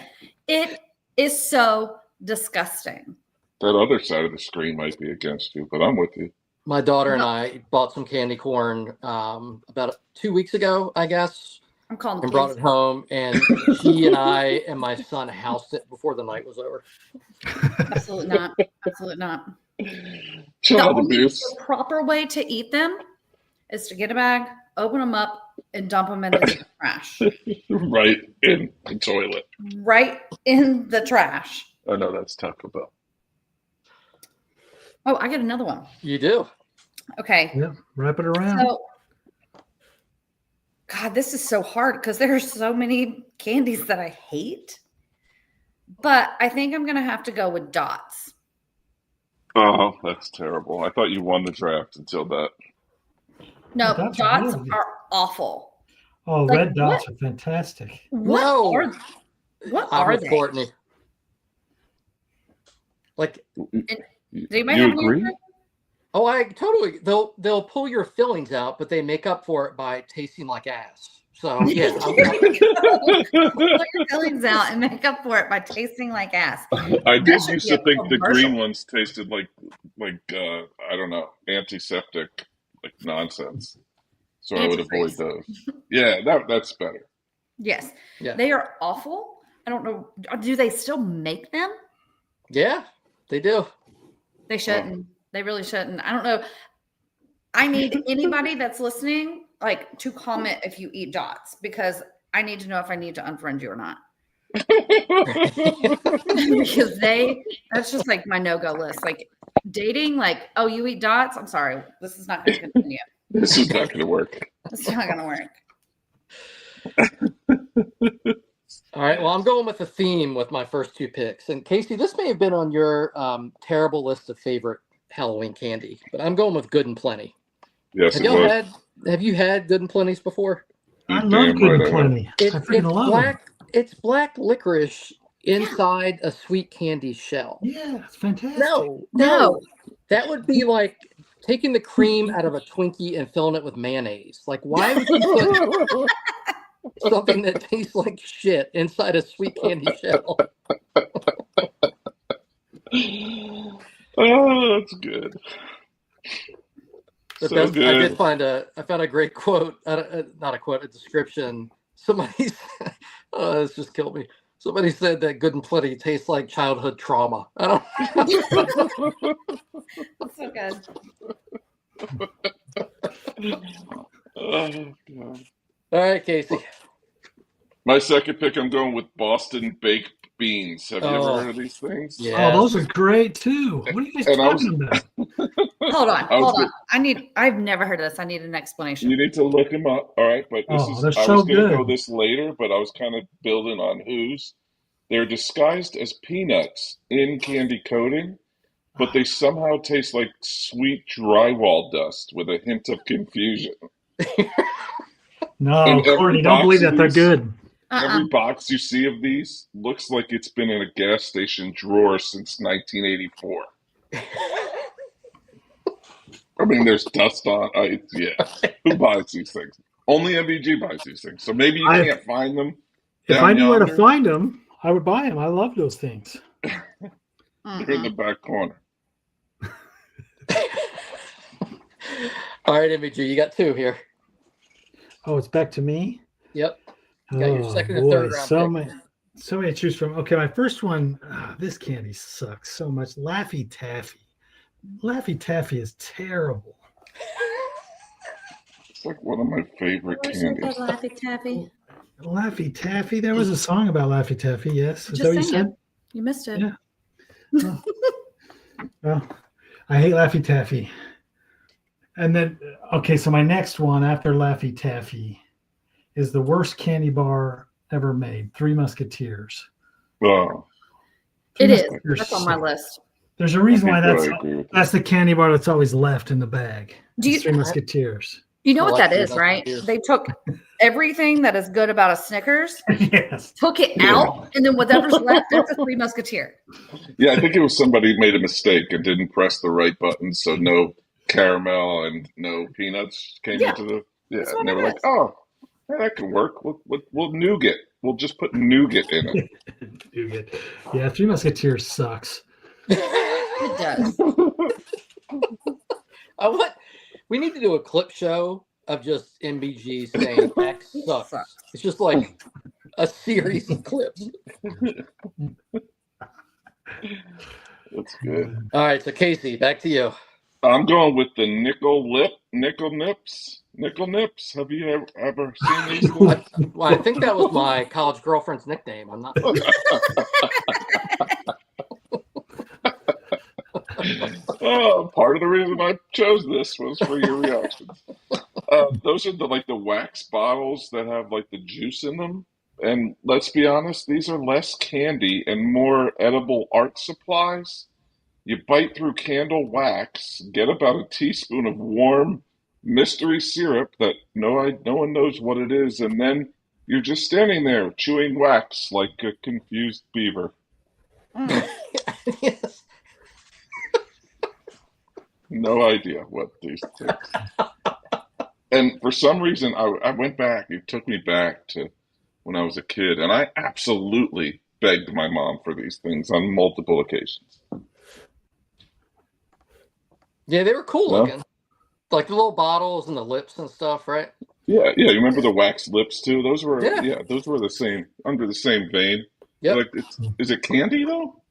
it is so disgusting. That other side of the screen might be against you, but I'm with you. My daughter and I bought some candy corn about 2 weeks ago, I guess, I'm calling the and brought police. it home. And she and I and my son housed it before the night was over. Absolutely not. Absolutely not. Child abuse. The proper way to eat them is to get a bag, open them up, and dump them into the trash. Right in the toilet. Right in the trash. I know that's Taco Bell. Oh, I get another one. You do. Okay. Yeah, wrap it around. So, God, this is so hard because there are so many candies that I hate. But I think I'm going to have to go with Dots. Oh, that's terrible. I thought you won the draft until that. No, Dots Dots are really are awful. Oh, Like, red dots are fantastic. What No. are what I'm are with they? Courtney. Like, Do you You agree? oh, I totally. They'll pull your fillings out, but they make up for it by tasting like ass. So yeah, Pull your fillings out and make up for it by tasting like ass. I did should used be to a think the commercial. green ones tasted like I don't know, antiseptic, like nonsense. So I would avoid Antifreeze. those. Yeah, that's better. Yes. Yeah. They are awful. I don't know. Do they still make them? yeah, they do. They shouldn't. They really shouldn't. I don't know. I need anybody that's listening, like, to comment if you eat Dots, because I need to know if I need to unfriend you or not. Because that's just like my no-go list. Like dating, like, oh, you eat Dots? I'm sorry. This is not going to continue. This is not going to work. It's not going to work. All right. Well, I'm going with the theme with my first two picks. And Casey, this may have been on your terrible list of favorite Halloween candy, but I'm going with Good and Plenty. Yes, Have it y'all was. have you had Good and Plenty's before? I You love damn Good right and I have. Plenty. I freaking love them. It's black licorice inside a sweet candy shell. Yeah, it's fantastic. No. That would be like taking the cream out of a Twinkie and filling it with mayonnaise. Like, why would you put something that tastes like shit inside a sweet candy shell? Oh, that's good. But So good. I found a great quote, not a quote, a description. Somebody, oh, this just killed me. Somebody said that Good and Plenty tastes like childhood trauma. I don't. That's so good. Oh, God. All right, Casey. My second pick, I'm going with Boston baked beans. Have you ever Oh. heard of these things? Yeah. Oh, those are great too. What are you guys And I was- talking about? Hold on. I was Hold on. I've never heard of this. I need an explanation. You need to look them up. All right, but this Oh, is. they're I so was going to go good. this later, but I was kind of building on whose. They're disguised as peanuts in candy coating, but they somehow taste like sweet drywall dust with a hint of confusion. No, And every Courtney, don't box believe of that. They're these- good. Every box you see of these looks like it's been in a gas station drawer since 1984. I mean, there's dust on. Yeah, who buys these things? Only MVG buys these things. So maybe you can't find them. If down I knew where to yonder. find them, I would buy them. I love those things. They're in the back corner. All right, MVG, you got two here. Oh, it's back to me. Yep. Got your Oh, second and third boy, round so pick. many, so many to choose from. Okay, my first one. This candy sucks so much. Laffy Taffy. Laffy Taffy is terrible. It's like one of my favorite candies. Laffy Taffy. Laffy Taffy. There was a song about Laffy Taffy. Yes, is Just that what you sing it. said? You missed it. Yeah. Well, I hate Laffy Taffy. And then, okay, so my next one after Laffy Taffy is the worst candy bar ever made. Three Musketeers. Oh, Three It is. Musketeers That's on my suck. list. There's a reason why I that's agree with that's the candy bar that's always left in the bag. Do you- It's Three Musketeers. You know I what like that Three is, right? Musketeers. They took everything that is good about a Snickers, Yes. took it out, and then whatever's left, that's a Three Musketeer. Yeah, I think it was somebody made a mistake and didn't press the right button, so no caramel and no peanuts came Yeah, into the. Yeah, that's what and they it were like, is. "Oh, yeah, that could work. We'll nougat. We'll just put nougat in it." Nougat. Yeah, Three Musketeers sucks. It does. We need to do a clip show of just MBG saying X sucks. It's just like a series of clips. That's good. All right, so Casey, back to you. I'm going with the nickel nips. Have you ever seen these things? I think that was my college girlfriend's nickname. I'm not. Part of the reason I chose this was for your reactions. Those are the wax bottles that have like the juice in them. And let's be honest, these are less candy and more edible art supplies. You bite through candle wax, get about a teaspoon of warm mystery syrup that no one knows what it is, and then you're just standing there chewing wax like a confused beaver. Yes. No idea what these things. And for some reason, I went back. It took me back to when I was a kid, and I absolutely begged my mom for these things on multiple occasions. Yeah, they were cool Yeah. looking. Like the little bottles and the lips and stuff, right? Yeah. You remember the wax lips too? Those were Yeah. those were the same, under the same vein. Yep. Like, is it candy though?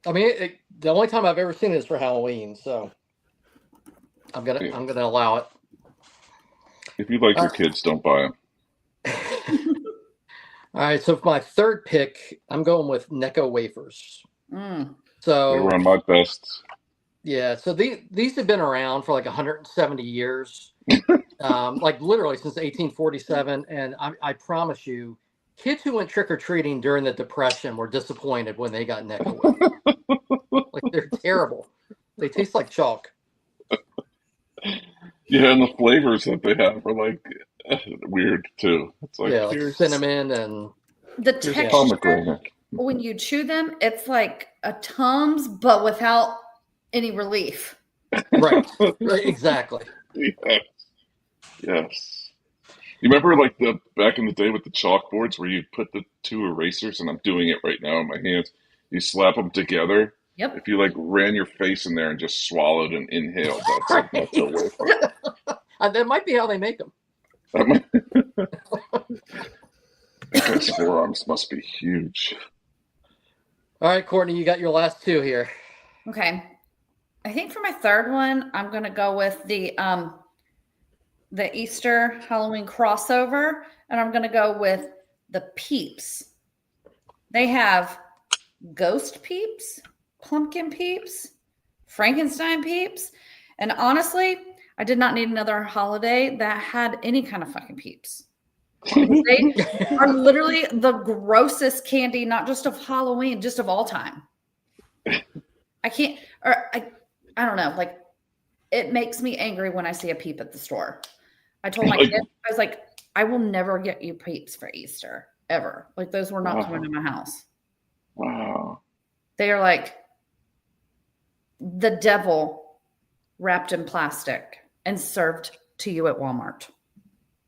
I mean, the only time I've ever seen it is for Halloween, so I'm gonna allow it. If you like your kids, don't buy them. All right, so for my third pick, I'm going with Necco wafers. So They were on my best. yeah, so these have been around for like 170 years, like literally since 1847. And I promise you, kids who went trick-or-treating during the Depression were disappointed when they got Necco wafers. Like, they're terrible. They taste like chalk. Yeah, and the flavors that they have are like weird too. It's like, Yeah, like cinnamon and The Here's the texture, pomegranate. when you chew them, it's like a Tums, but without any relief. right, exactly. Yes. You remember like the back in the day with the chalkboards where you put the two erasers, and I'm doing it right now in my hands. You slap them together. Yep. If you like ran your face in there and just swallowed and inhaled, that's like Right. Necco wafer. That might be how they make them. That might- Those forearms must be huge. All right, Courtney, you got your last two here. Okay. I think for my third one, I'm gonna go with the Easter Halloween crossover, and I'm gonna go with the Peeps. They have ghost peeps, pumpkin peeps, Frankenstein peeps, and honestly, I did not need another holiday that had any kind of fucking peeps. They are literally the grossest candy, not just of Halloween, just of all time. I can't, or I don't know. Like, it makes me angry when I see a peep at the store. I told my kid, I was like, I will never get you peeps for Easter ever. Like, those were not coming to my house. Wow. They are like the devil wrapped in plastic and served to you at Walmart.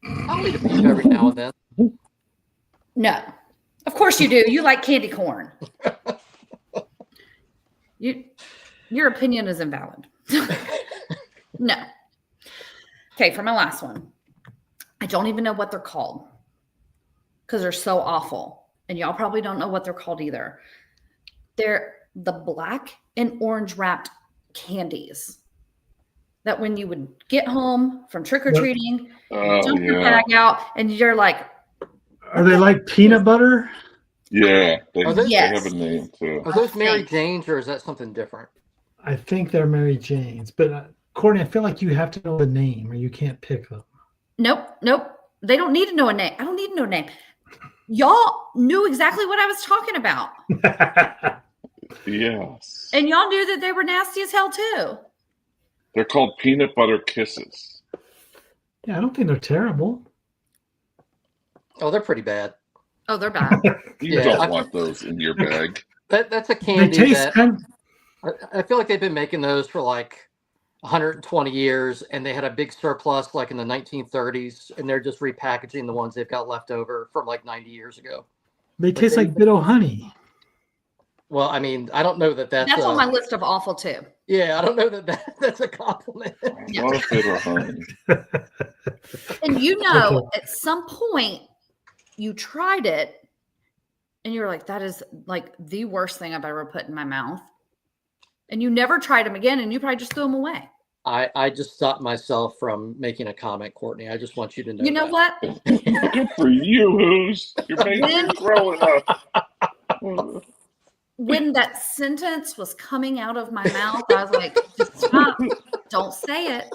I'll eat a peep every now and then. No, of course you do. You like candy corn. Your opinion is invalid. No. Okay, for my last one, I don't even know what they're called because they're so awful. And y'all probably don't know what they're called either. They're the black and orange wrapped candies that when you would get home from trick-or-treating, you dump your bag out and you're like, Are they like peanut butter? Yeah, they Are those- have a name too. Are those Mary Janes or is that something different? I think they're Mary Janes, but Courtney, I feel like you have to know the name or you can't pick them. nope. They don't need to know a name. I don't need to know a name. Y'all knew exactly what I was talking about. Yes. And y'all knew that they were nasty as hell too. They're called peanut butter kisses. Yeah, I don't think they're terrible. Oh, they're pretty bad. Oh, they're bad. You Yeah, don't I- want those in your bag. That's a They candy taste that kind I feel like they've been making those for like 120 years, and they had a big surplus like in the 1930s, and they're just repackaging the ones they've got left over from like 90 years ago. they taste like Bit O' Honey. Well, I mean, I don't know that that's That's on my list of awful too. Yeah, I don't know that's a compliment. What if it were honey? And you know, Okay. at some point, you tried it, and you were like, "That is like the worst thing I've ever put in my mouth." And you never tried them again, and you probably just threw them away. I just stopped myself from making a comment, Courtney. I just want you to know. You know what? Good for you, Who's. You're making growing up. When that sentence was coming out of my mouth, I was like, just stop. Don't say it.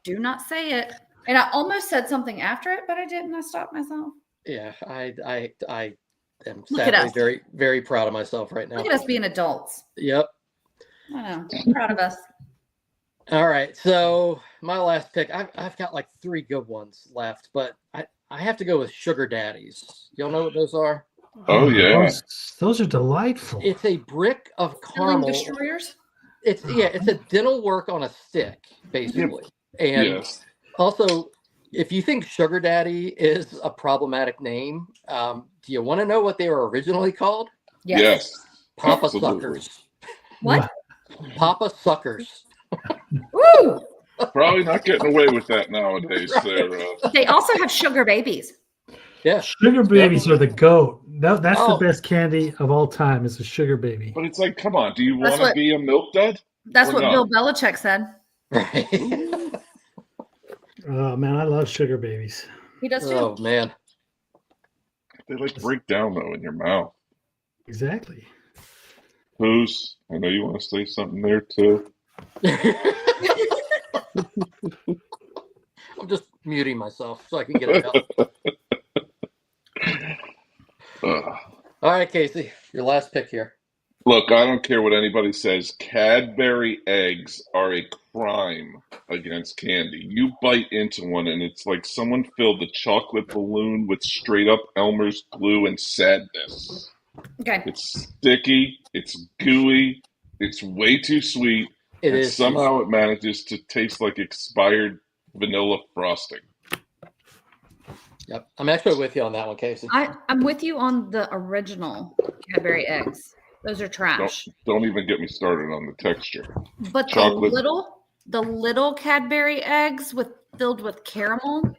Do not say it. And I almost said something after it, but I didn't. I stopped myself. Yeah, I am Look at sadly us. very, very proud of myself right now. Look at us being adults. Yep. I know. I'm proud of us. All right. So my last pick, I've got like 3 good ones left, but I have to go with Sugar Daddies. Y'all know what those are? Oh, yeah. Those are delightful. It's a brick of Filling caramel. destroyers. It's a dental work on a stick, basically. And Yes. also, if you think Sugar Daddy is a problematic name, do you want to know what they were originally called? Yes. Papa Absolutely. Suckers. What? Papa Suckers. Woo! Probably not getting away with that nowadays, Right. Sarah. They also have sugar babies. Yeah. Sugar babies are the goat. That's Oh. the best candy of all time. Is a sugar baby. But it's like, come on, do you That's want to what- be a milk dud? That's Or what not? Bill Belichick said. Right. Oh man, I love sugar babies. He does too. Oh man. They like break down though in your mouth. Exactly. Who's? I know you want to say something there too. I'm just muting myself so I can get it out. All right, Casey, your last pick here. Look, I don't care what anybody says. Cadbury eggs are a crime against candy. You bite into one and it's like someone filled the chocolate balloon with straight up Elmer's glue and sadness. Okay. It's sticky, it's gooey, it's way too sweet, It and is somehow it manages to taste like expired vanilla frosting. Yep, I'm actually with you on that one, Casey. I'm with you on the original Cadbury eggs. Those are trash. Don't even get me started on the texture. But Chocolate. the little Cadbury eggs filled with caramel.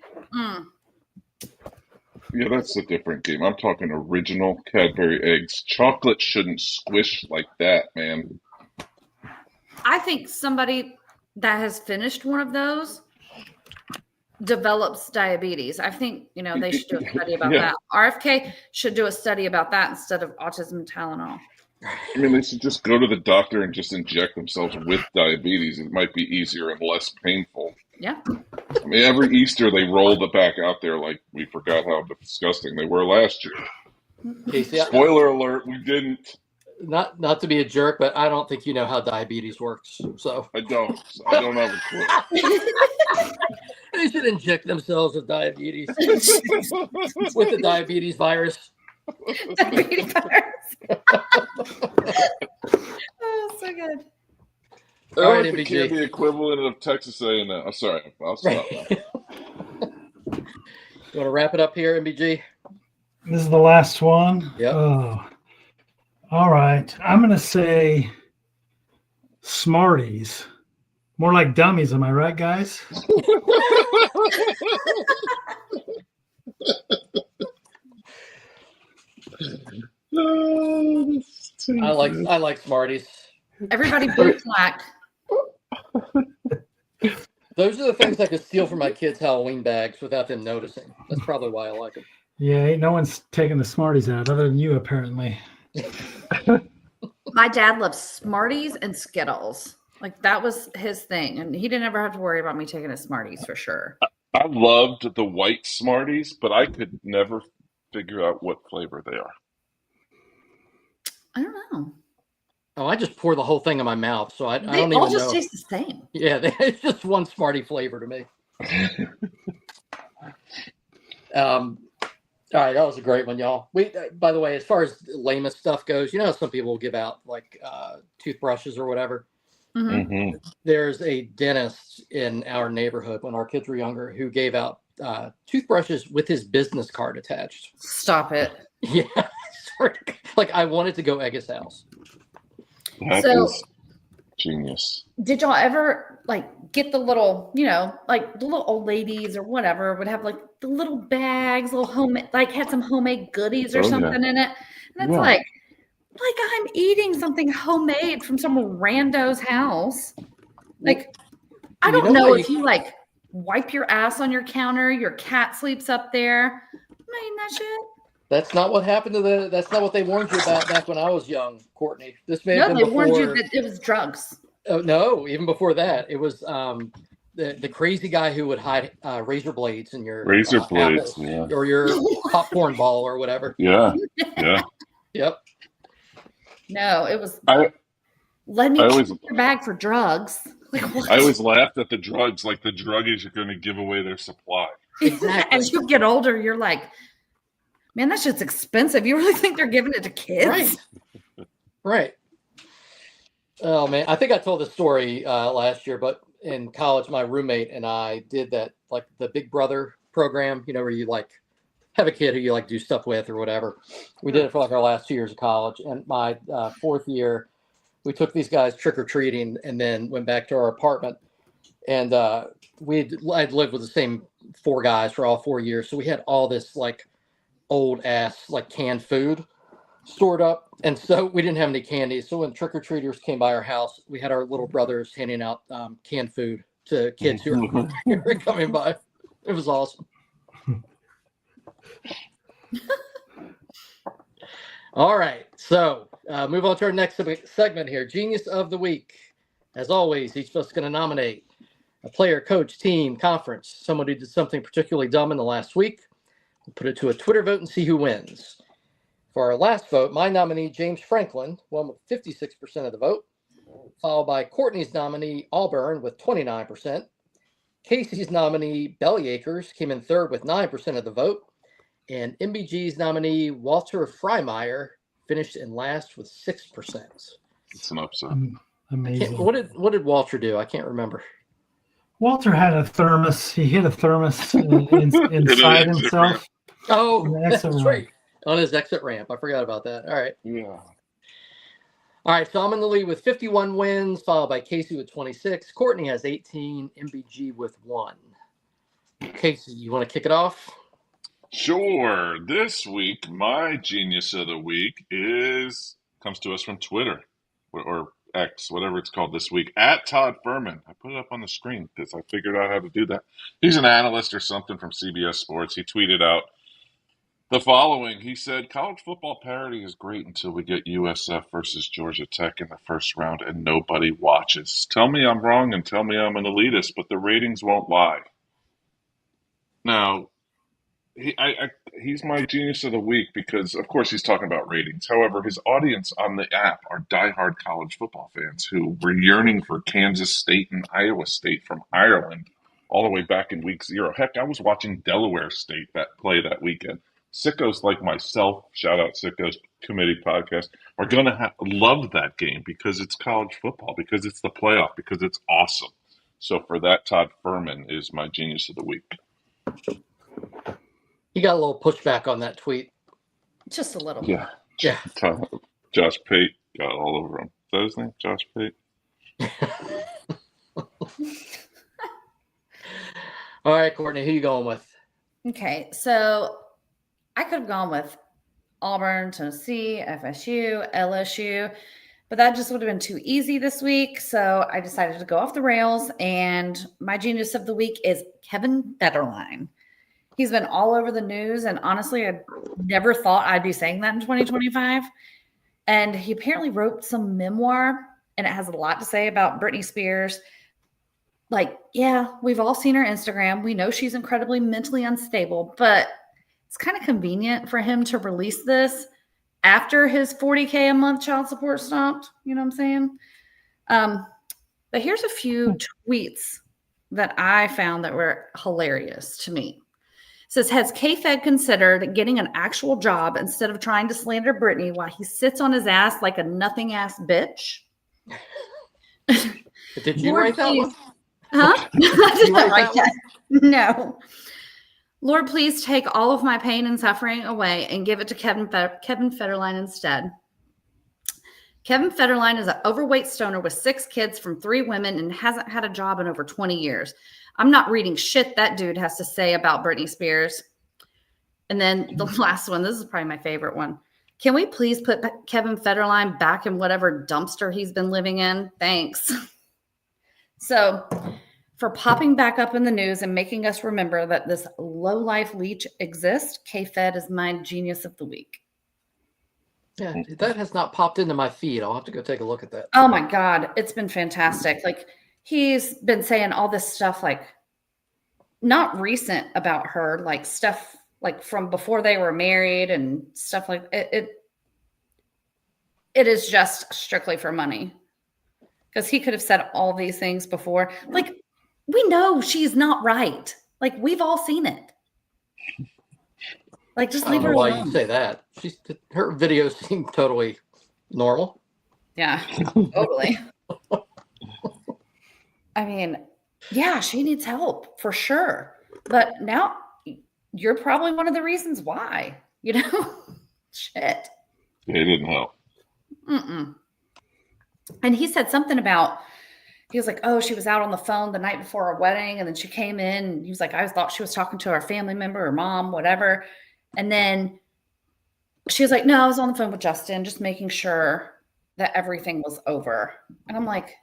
Yeah, that's a different game. I'm talking original Cadbury eggs. Chocolate shouldn't squish like that, man. I think somebody that has finished one of those develops diabetes. I think, they should do a study about Yeah. that. RFK should do a study about that instead of autism and Tylenol. I mean, they should just go to the doctor and just inject themselves with diabetes. It might be easier and less painful. Yeah. I mean, every Easter they rolled it back out there like we forgot how disgusting they were last year. Casey, Spoiler alert, we didn't. not to be a jerk, but I don't think you know how diabetes works. So I don't have a clue. they should inject themselves with diabetes, with the diabetes virus. Diabetes virus. Oh, so good. They're All right, like the MBG. candy equivalent of Texas A&M. I'm sorry, I'll stop now. You want to wrap it up here, MBG? This is the last one. Yep. Oh. All right. I'm gonna say Smarties. More like dummies, am I right, guys? I like Smarties. Everybody boot slack. Those are the things I could steal from my kids' Halloween bags without them noticing. That's probably why I like them. Yeah, ain't no one's taking the Smarties out other than you, apparently. My dad loves Smarties and Skittles. Like that was his thing. And he didn't ever have to worry about me taking his Smarties for sure. I loved the white Smarties, but I could never figure out what flavor they are. I don't know. Oh, I just pour the whole thing in my mouth, so I They don't all even just know. taste the same. Yeah, it's just one Smartie flavor to me. All right, that was a great one, y'all. By the way, as far as the lamest stuff goes, you know how some people will give out like toothbrushes or whatever. Mhm. Mm-hmm. There's a dentist in our neighborhood when our kids were younger who gave out toothbrushes with his business card attached. Stop it. Yeah, like I wanted to go egg his house. So Genius. Did y'all ever like get the little, like the little old ladies or whatever would have like the little bags, little homemade, like had some homemade goodies or something in it. And it's like I'm eating something homemade from some rando's house. Like, I don't know if you like wipe your ass on your counter, your cat sleeps up there. I'm not eating that shit. That's not what happened to that's not what they warned you about back when I was young, Courtney. This may have been they before. warned you that it was drugs. Oh, no, even before that. It was the crazy guy who would hide razor blades in your Razor blades, apples, or your popcorn ball or whatever. Yeah. Yep. No, it was let me keep your bag for drugs. Like, what? I always laughed at the drugs, like the druggies are going to give away their supply. Exactly. As you get older, you're like, man, that shit's expensive. You really think they're giving it to kids? Right. Oh, man. I think I told this story last year, but in college, my roommate and I did that, like the Big Brother program, where you like have a kid who you like do stuff with or whatever. We did it for like our last 2 years of college. And my fourth year, we took these guys trick-or-treating and then went back to our apartment. And I'd lived with the same 4 guys for all 4 years. So we had all this like old ass like canned food stored up. And so we didn't have any candy. So when trick-or-treaters came by our house, we had our little brothers handing out canned food to kids who were coming by. It was awesome. All right. So move on to our next segment here. Genius of the Week. As always, each of us is going to nominate a player, coach, team, conference, someone who did something particularly dumb in the last week. We'll put it to a Twitter vote and see who wins. For our last vote, my nominee, James Franklin, won with 56% of the vote, followed by Courtney's nominee, Auburn, with 29%. Casey's nominee, Bellyacres, came in third with 9% of the vote. And MBG's nominee, Walter Freimeyer, finished in last with 6%. It's an upset. Amazing. What did Walter do? I can't remember. Walter had a thermos. He hit a thermos inside himself. Oh, that's right. On his exit ramp. I forgot about that. All right. Yeah. All right. So I'm in the lead with 51 wins, followed by Casey with 26. Courtney has 18. MBG with 1. Casey, you want to kick it off? Sure. This week, my genius of the week comes to us from Twitter or X, whatever it's called this week, at Todd Furman. I put it up on the screen because I figured out how to do that. He's an analyst or something from CBS Sports. He tweeted out the following. He said, college football parity is great until we get USF versus Georgia Tech in the first round and nobody watches. Tell me I'm wrong and tell me I'm an elitist, but the ratings won't lie. Now, he's my genius of the week because, of course, he's talking about ratings. However, his audience on the app are diehard college football fans who were yearning for Kansas State and Iowa State from Ireland all the way back in week 0. Heck, I was watching Delaware State play that weekend. Sickos like myself, shout out Sickos Committee Podcast, are going to love that game because it's college football, because it's the playoff, because it's awesome. So for that, Todd Furman is my genius of the week. You got a little pushback on that tweet. Just a little. Yeah. Josh Pate got all over him. Is that his name? Josh Pate? All right, Courtney, who you going with? Okay, so I could have gone with Auburn, Tennessee, FSU, LSU, but that just would have been too easy this week. So I decided to go off the rails, and my genius of the week is Kevin Federline. He's been all over the news, and honestly, I never thought I'd be saying that in 2025. And he apparently wrote some memoir, and it has a lot to say about Britney Spears. Like, yeah, we've all seen her Instagram. We know she's incredibly mentally unstable, but it's kind of convenient for him to release this after his $40K a month child support stopped. You know what I'm saying? But here's a few tweets that I found that were hilarious to me. It says, has K-Fed considered getting an actual job instead of trying to slander Britney while he sits on his ass like a nothing ass bitch? Did you write that one? Huh? I did not write that. No. Lord, please take all of my pain and suffering away and give it to Kevin Federline instead. Kevin Federline is an overweight stoner with 6 kids from 3 women and hasn't had a job in over 20 years. I'm not reading shit that dude has to say about Britney Spears. And then the last one, this is probably my favorite one. Can we please put Kevin Federline back in whatever dumpster he's been living in? Thanks. So for popping back up in the news and making us remember that this low-life leech exists, K-Fed is my genius of the week. Yeah, that has not popped into my feed. I'll have to go take a look at that. Oh my God, it's been fantastic. Like, he's been saying all this stuff, like, not recent about her, like stuff like from before they were married and stuff like it. It is just strictly for money, because he could have said all these things before. Like, we know she's not right. Like, we've all seen it. Like, just leave her alone. Why you say that? Her videos seem totally normal. Yeah, totally. I mean, yeah, she needs help for sure. But now you're probably one of the reasons why, you know? Shit. He didn't help. Mm-mm. And he said something about, he was like, oh, she was out on the phone the night before our wedding. And then she came in and he was like, I thought she was talking to our family member or mom, whatever. And then she was like, no, I was on the phone with Justin, just making sure that everything was over. And I'm like,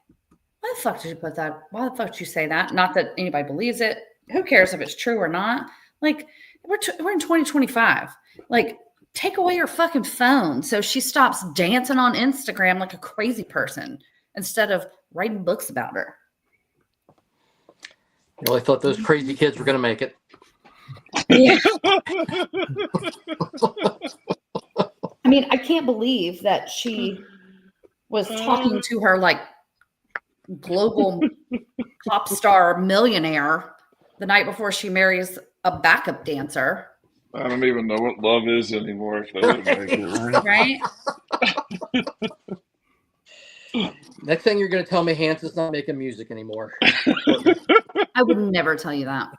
why the fuck did you put that? Why the fuck did you say that? Not that anybody believes it. Who cares if it's true or not? Like, we're in 2025. Like, take away her fucking phone so she stops dancing on Instagram like a crazy person instead of writing books about her. You really thought those crazy kids were going to make it. Yeah. I mean, I can't believe that she was talking to her like global pop star millionaire the night before she marries a backup dancer. I don't even know what love is anymore if they would make it, right? Right? Next thing you're going to tell me, Hanson's not making music anymore. I would never tell you that.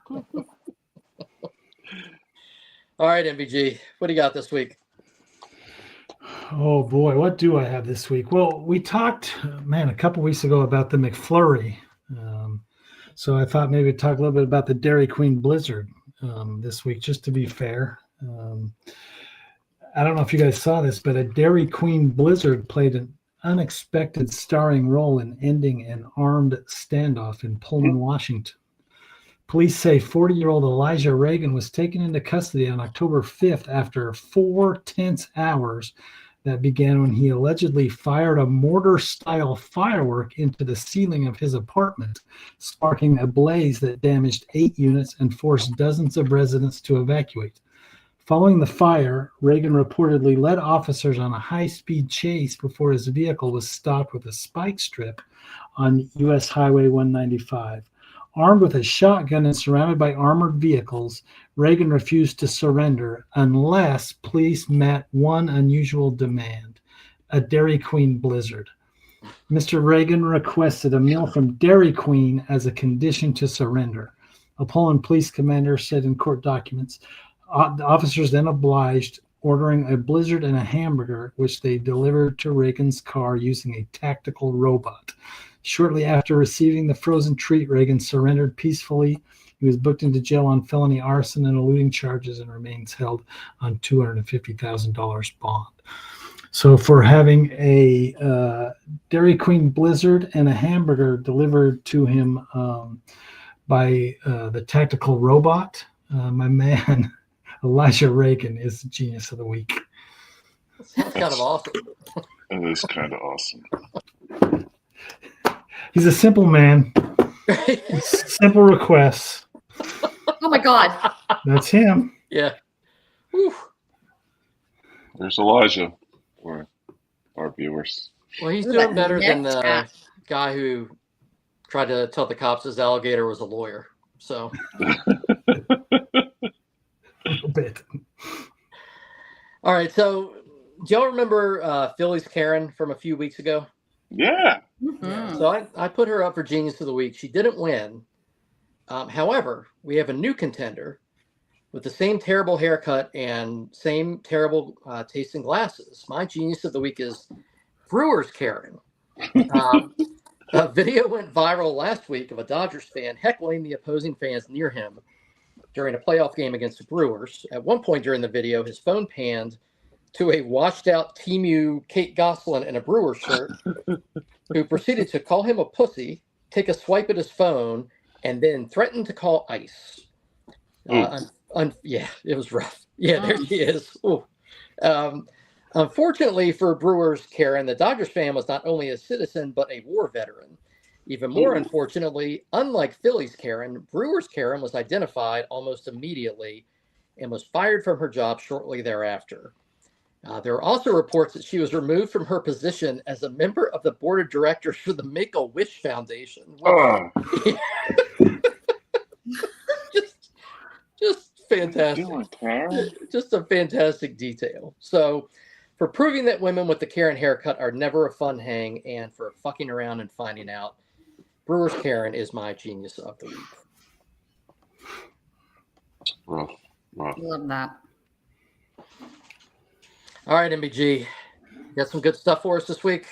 All right, MVG, what do you got this week? Oh boy, what do I have this week? Well, we talked, a couple weeks ago about the McFlurry. So I thought maybe we'd talk a little bit about the Dairy Queen Blizzard this week, just to be fair. I don't know if you guys saw this, but a Dairy Queen Blizzard played an unexpected starring role in ending an armed standoff in Pullman, Washington. Police say 40-year-old Elijah Reagan was taken into custody on October 5th after 4 tense hours that began when he allegedly fired a mortar-style firework into the ceiling of his apartment, sparking a blaze that damaged 8 units and forced dozens of residents to evacuate. Following the fire, Reagan reportedly led officers on a high-speed chase before his vehicle was stopped with a spike strip on U.S. Highway 195. Armed with a shotgun and surrounded by armored vehicles, Reagan refused to surrender unless police met one unusual demand: a Dairy Queen Blizzard. Mr. Reagan requested a meal from Dairy Queen as a condition to surrender. A Pullman police commander said in court documents. The officers then obliged, ordering a Blizzard and a hamburger, which they delivered to Reagan's car using a tactical robot. Shortly after receiving the frozen treat, Reagan surrendered peacefully. He was booked into jail on felony arson and eluding charges and remains held on $250,000 bond. So for having a Dairy Queen Blizzard and a hamburger delivered to him by the tactical robot, my man Elijah Reagan is the genius of the week. That's kind of awesome. It is kind of awesome. He's a simple man. Simple requests. Oh my God. That's him. Yeah. Whew. There's Elijah for our viewers. Well, he's doing better than the guy who tried to tell the cops his alligator was a lawyer. So. A little bit. All right. So, do y'all remember Philly's Karen from a few weeks ago? Yeah. Mm-hmm. So I put her up for Genius of the Week. She didn't win. However, we have a new contender with the same terrible haircut and same terrible tasting glasses. My Genius of the Week is Brewers Karen. A video went viral last week of a Dodgers fan heckling the opposing fans near him during a playoff game against the Brewers. At one point during the video, his phone panned to a washed-out Temu Kate Gosselin in a Brewers shirt who proceeded to call him a pussy, take a swipe at his phone, and then threaten to call ICE. Yeah, it was rough. Yeah, there she is. Unfortunately for Brewers Karen, the Dodgers fan was not only a citizen, but a war veteran. Even more unfortunately, unlike Phillies Karen, Brewers Karen was identified almost immediately and was fired from her job shortly thereafter. There are also reports that she was removed from her position as a member of the board of directors for the Make-A-Wish Foundation. Just fantastic. Just a fantastic detail. So, for proving that women with the Karen haircut are never a fun hang, and for fucking around and finding out, Brewers Karen is my genius of the week. Rough. Love that. All right, MBG, you got some good stuff for us this week?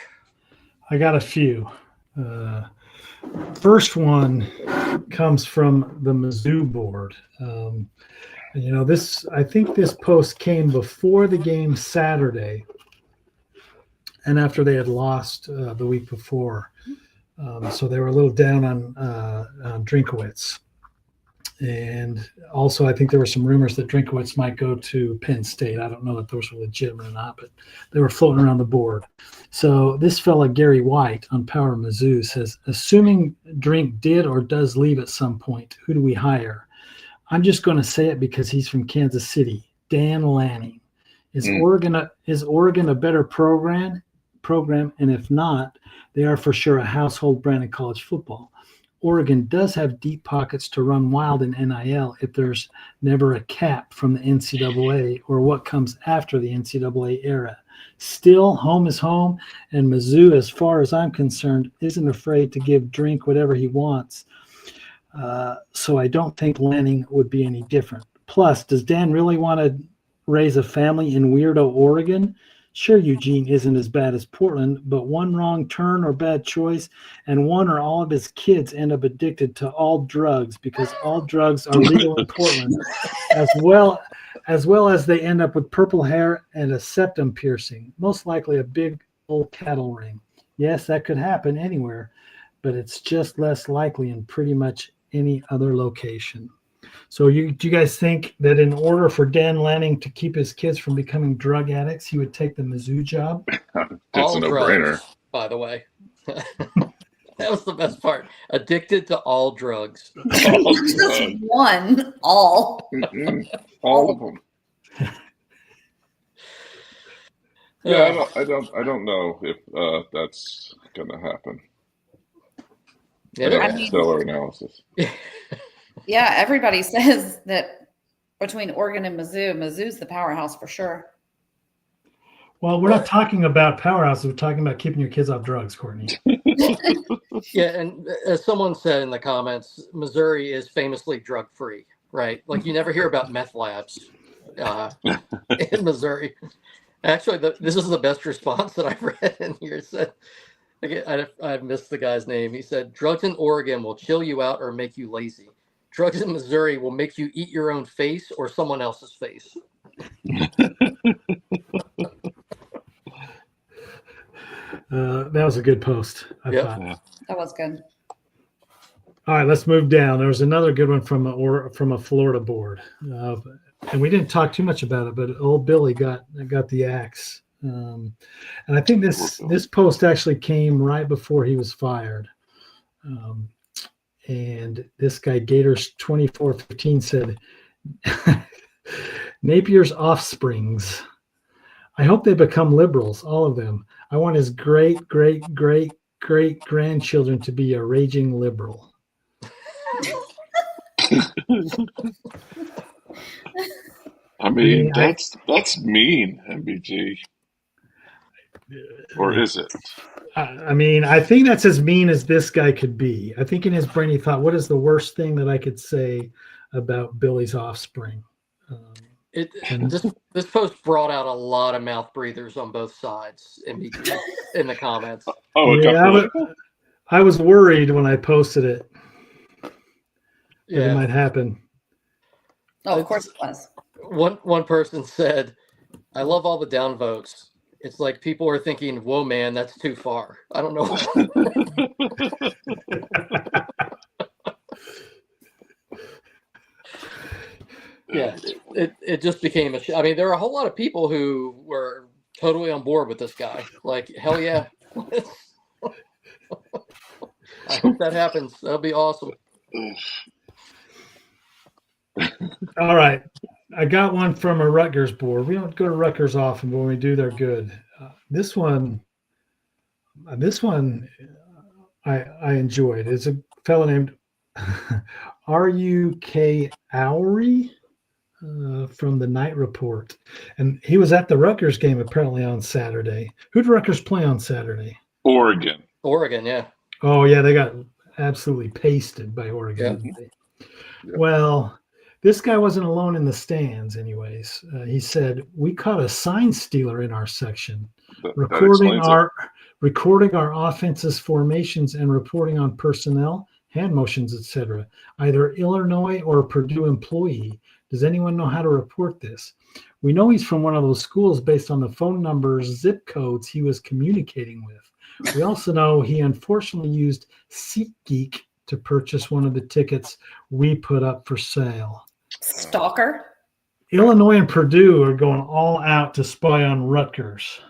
I got a few. First one comes from the Mizzou board. I think this post came before the game Saturday and after they had lost the week before. So they were a little down on Drinkwitz. And also, I think there were some rumors that Drinkwitz might go to Penn State. I don't know if those were legitimate or not, but they were floating around the board. So this fella, Gary White on Power Mizzou, says, assuming Drink did or does leave at some point, who do we hire? I'm just going to say it because he's from Kansas City. Dan Lanning. Is Oregon a better program? And if not, they are for sure a household brand in college football. Oregon does have deep pockets to run wild in NIL if there's never a cap from the NCAA or what comes after the NCAA era. Still, home is home, and Mizzou, as far as I'm concerned, isn't afraid to give Drink whatever he wants. So I don't think Lanning would be any different. Plus, does Dan really want to raise a family in weirdo Oregon? Sure, Eugene isn't as bad as Portland, but one wrong turn or bad choice, and one or all of his kids end up addicted to all drugs because all drugs are legal in Portland, as well as they end up with purple hair and a septum piercing, most likely a big old cattle ring. Yes, that could happen anywhere, but it's just less likely in pretty much any other location. So do you guys think that in order for Dan Lanning to keep his kids from becoming drug addicts, he would take the Mizzou job? It's all a no-brainer. Drugs, by the way. That was the best part. Addicted to all drugs. Just one. All. All of them. Yeah, I don't know if that's gonna happen. Yeah, Stellar analysis. Yeah, everybody says that between Oregon and Mizzou's the powerhouse for sure. Well, we're not talking about powerhouses. We're talking about keeping your kids off drugs, Courtney. Yeah, and as someone said in the comments, Missouri is famously drug-free, right? Like you never hear about meth labs in Missouri. Actually, this is the best response that I've read in here. It said, again, I missed the guy's name. He said, drugs in Oregon will chill you out or make you lazy. Drugs in Missouri will make you eat your own face or someone else's face. That was a good post. I thought. That was good. All right, let's move down. There was another good one from a Florida board, and we didn't talk too much about it, but old Billy got the axe. And I think this post actually came right before he was fired. And this guy, Gators2415, said, Napier's offsprings. I hope they become liberals, all of them. I want his great, great, great, great grandchildren to be a raging liberal. I mean, that's mean, MBG. Or is it? I mean, I think that's as mean as this guy could be. I think in his brain he thought, what is the worst thing that I could say about Billy's offspring? This post brought out a lot of mouth breathers on both sides in the comments. Oh, it got political? I was worried when I posted it that Yeah, it might happen. Oh, of course it was. one person said, "I love all the downvotes. It's like people are thinking, whoa, man, that's too far." I don't know. Yeah, it just became I mean, there are a whole lot of people who were totally on board with this guy. Like, hell yeah. I hope that happens. That'll be awesome. All right. I got one from a Rutgers board. We don't go to Rutgers often, but when we do, they're good. This one I enjoyed. It's a fellow named R.U.K. Owery from the Night Report. And he was at the Rutgers game apparently on Saturday. Who did Rutgers play on Saturday? Oregon, yeah. Oh, yeah, they got absolutely pasted by Oregon. Yeah. Well, this guy wasn't alone in the stands anyways. He said, "We caught a sign stealer in our section, recording our offense's formations and reporting on personnel, hand motions, etc. Either Illinois or a Purdue employee. Does anyone know how to report this? We know he's from one of those schools based on the phone numbers, zip codes he was communicating with. We also know he unfortunately used SeatGeek to purchase one of the tickets we put up for sale." Stalker. Illinois and Purdue are going all out to spy on Rutgers.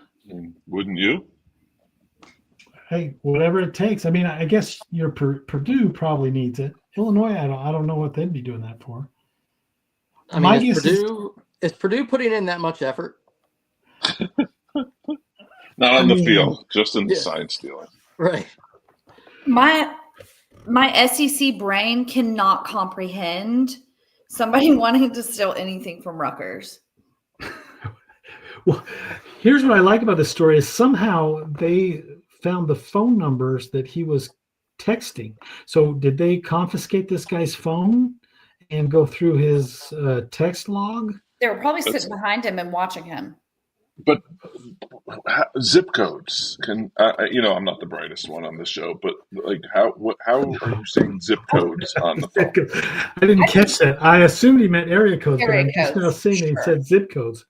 wouldn't you? Hey, whatever it takes. I mean, I guess your Purdue probably needs it. Illinois, I don't know what they'd be doing that for. I mean, is Purdue putting in that much effort? Not on the field, just in the sign stealing. Right. My SEC brain cannot comprehend somebody wanting to steal anything from Rutgers. Well, here's what I like about this story is somehow they found the phone numbers that he was texting. So did they confiscate this guy's phone and go through his text log? They were probably sitting behind him and watching him. But zip codes can, I'm not the brightest one on this show, but like how are you saying zip codes on the phone? I didn't catch that. I assumed he meant area codes, but I'm just now seeing he said zip codes.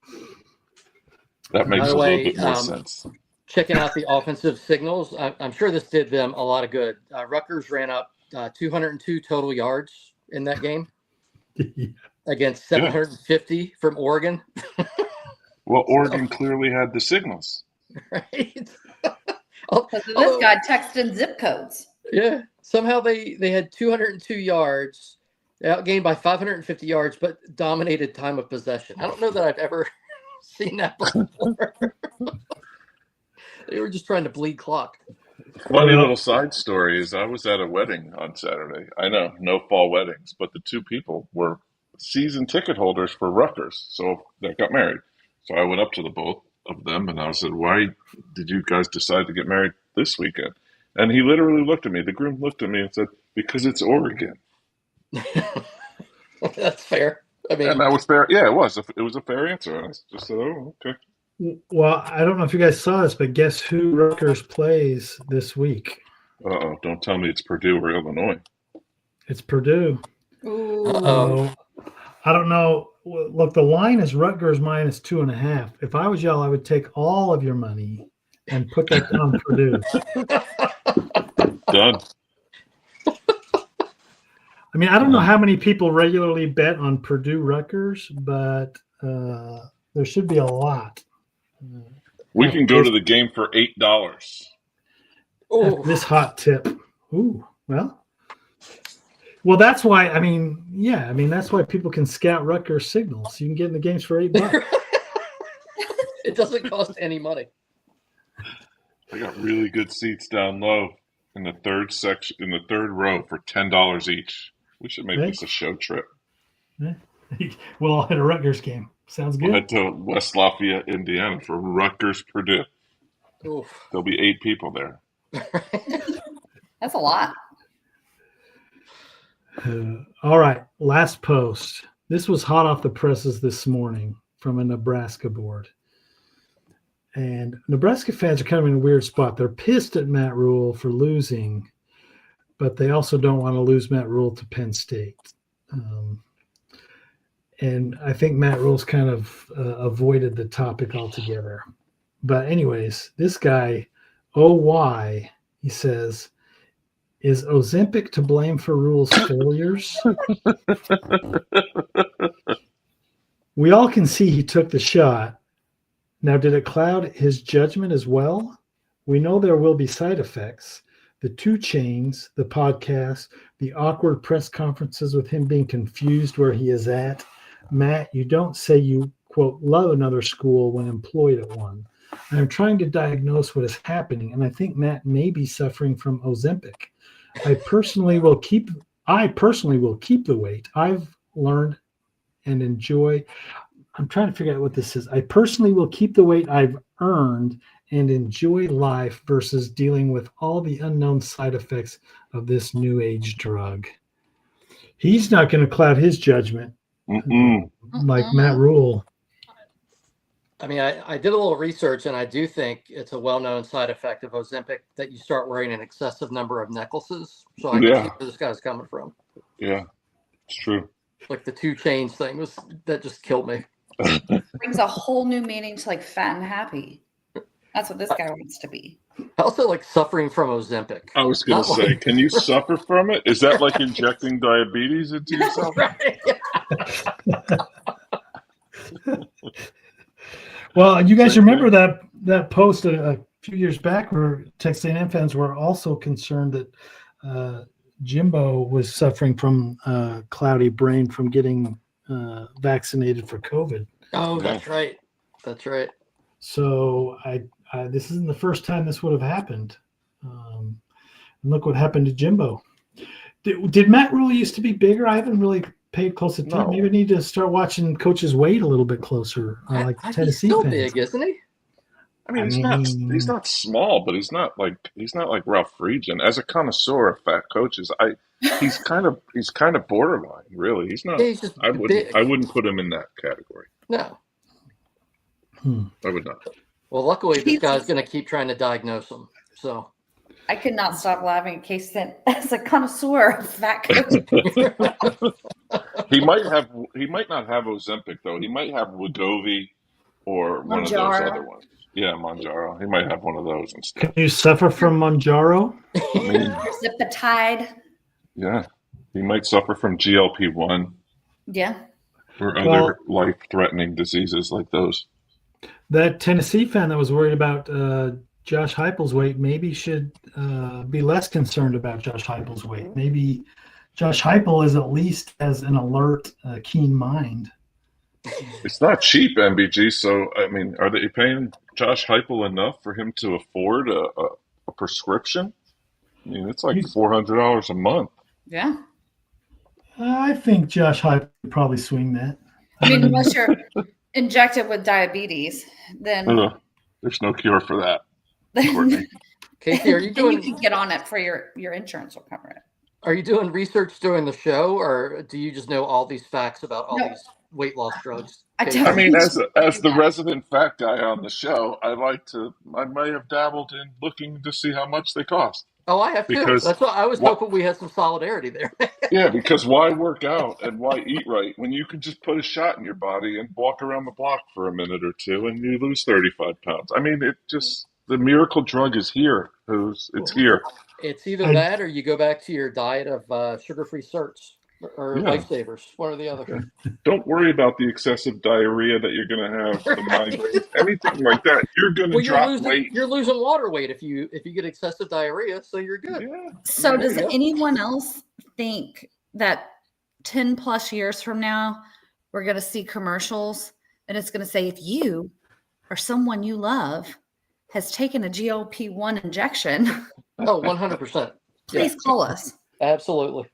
That makes a little bit more sense. Checking out the offensive signals, I'm sure this did them a lot of good. Rutgers ran up 202 total yards in that game against 750 from Oregon. Well, Oregon clearly had the signals. Right. This guy texted zip codes. Yeah. Somehow they had 202 yards. They outgained by 550 yards, but dominated time of possession. I don't know that I've ever seen that before. They were just trying to bleed clock. Funny little side story is I was at a wedding on Saturday. I know, no fall weddings, but the two people were season ticket holders for Rutgers, so they got married. So I went up to the both of them and I said, "Why did you guys decide to get married this weekend?" And he literally looked at me. The groom looked at me and said, "Because it's Oregon." That's fair. I mean, and that was fair. Yeah, it was. It was a fair answer. And I just said, "Oh, okay." Well, I don't know if you guys saw this, but guess who Rutgers plays this week? Uh-oh, don't tell me it's Purdue or Illinois. It's Purdue. Uh-oh. I don't know. Look, the line is Rutgers minus 2.5. If I was y'all, I would take all of your money and put that on Purdue. Done. I mean, I don't know how many people regularly bet on Purdue Rutgers, but there should be a lot. We can go to the game for $8. Oh, This hot tip. Ooh, well, that's why. I mean, that's why people can scout Rutgers signals. You can get in the games for $8. It doesn't cost any money. I got really good seats down low in the third section, in the third row for $10 each. We should make this a show trip. Well, at a Rutgers game. Sounds good. We'll head to West Lafayette, Indiana for Rutgers Purdue. Oof. There'll be 8 people there. That's a lot. All right. Last post. This was hot off the presses this morning from a Nebraska board. And Nebraska fans are kind of in a weird spot. They're pissed at Matt Rule for losing, but they also don't want to lose Matt Rule to Penn State. And I think Matt Rule's kind of avoided the topic altogether. But anyways, this guy, OY, he says, is Ozempic to blame for Rule's failures? We all can see he took the shot. Now, did it cloud his judgment as well? We know there will be side effects. The 2 Chainz, the podcast, the awkward press conferences with him being confused where he is at. Matt, you don't say you, quote, love another school when employed at one. I'm trying to diagnose what is happening, and I think Matt may be suffering from Ozempic. I personally will keep the weight. I've learned and enjoy. I'm trying to figure out what this is. I personally will keep the weight I've earned and enjoy life versus dealing with all the unknown side effects of this new age drug. He's not going to cloud his judgment like Matt Rule. I mean, I did a little research, and I do think it's a well-known side effect of Ozempic that you start wearing an excessive number of necklaces. So I can see where this guy's coming from. Yeah, it's true. Like the 2 Chainz thing that just killed me. Brings a whole new meaning to like fat and happy. That's what this guy wants to be. I also like suffering from Ozempic. I was going to say, can you suffer from it? Is that like injecting diabetes into yourself? Right. Well, you guys remember that post a few years back where Texas A&M fans were also concerned that Jimbo was suffering from cloudy brain from getting vaccinated for COVID. Oh, that's right. That's right. So this isn't the first time this would have happened. And look what happened to Jimbo. Did Matt Rule used to be bigger? I haven't really paid close attention. No. Maybe we need to start watching coaches' weight a little bit closer. Like Tennessee he's still fans. big, isn't he? I mean, he's not small, but he's not like Ralph Friedgen. As a connoisseur of fat coaches, he's kind of borderline, really. He's not. Yeah, he's just I big. wouldn't put him in that category. No. I would not. Well, luckily, this guy's going to keep trying to diagnose him. So I could not stop laughing. Case that as a connoisseur of fat coaches. He might not have Ozempic though. He might have Wegovy or one of those other ones. Yeah, Mounjaro. He might have one of those instead. Can you suffer from Mounjaro? I mean, Zippetide. yeah, he might suffer from GLP-1 Yeah. or other life-threatening diseases like those. That Tennessee fan that was worried about Josh Heupel's weight maybe should be less concerned about Josh Heupel's weight. Maybe Josh Heupel is at least has an alert, keen mind. It's not cheap, MBG. So, I mean, are they paying Josh Heupel enough for him to afford a prescription? I mean, it's like $400 a month. Yeah. I think Josh Heupel would probably swing that. I mean, unless you're injected with diabetes, then There's no cure for that. Casey, are you doing? You can get on it for your insurance will cover it. Are you doing research during the show, or do you just know all these facts about all these weight loss drugs? I mean, as the resident fat guy on the show, I may have dabbled in looking to see how much they cost. Oh, I have too. That's why I was hoping we had some solidarity there. Yeah, because why work out and why eat right when you can just put a shot in your body and walk around the block for a minute or two and you lose 35 pounds? I mean, the miracle drug is here. It's here. It's either that or you go back to your diet of sugar-free certs or lifesavers, one or the other. Don't worry about the excessive diarrhea that you're going to have, the migraines, anything like that. You're going to drop weight. You're losing water weight if you get excessive diarrhea, so you're good. Yeah. So does anyone else think that 10 plus years from now, we're going to see commercials and it's going to say, if you or someone you love has taken a GLP-1 injection, oh, 100%. Please call us. Absolutely.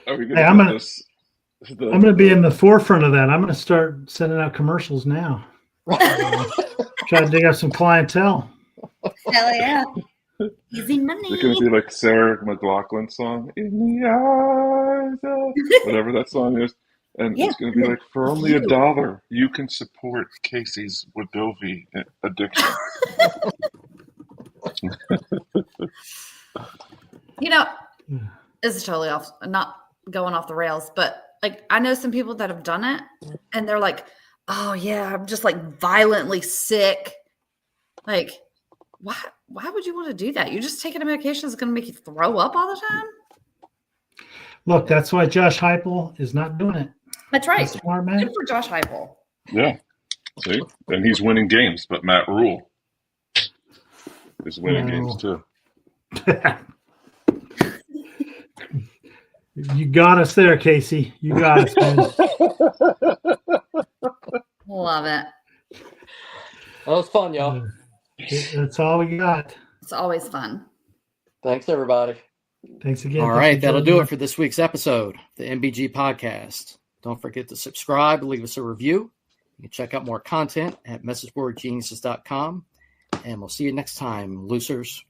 Are we I'm going to be in the forefront of that. I'm going to start sending out commercials now. Try to dig up some clientele. Hell yeah. Easy money. Is it going to be like Sarah McLachlan song? In the eyes of... Whatever that song is. And Yeah. it's going to be like, for only $1, you can support Casey's Wegovy addiction. You know, this is totally off, not going off the rails, but like I know some people that have done it and they're like, oh yeah, I'm just like violently sick. Like, why would you want to do that? You're just taking a medication that's going to make you throw up all the time. Look, that's why Josh Heupel is not doing it. That's right. He's a smart man. Good for Josh Heupel. Yeah. See? And he's winning games, but Matt Rule is winning games too. You got us there, Casey. You got us, man. Love it. That was fun, y'all. That's all we got. It's always fun. Thanks, everybody. Thanks again. All right, that'll do it for this week's episode, the MBG Podcast. Don't forget to subscribe, leave us a review. You can check out more content at messageboardgeniuses.com. And we'll see you next time, losers.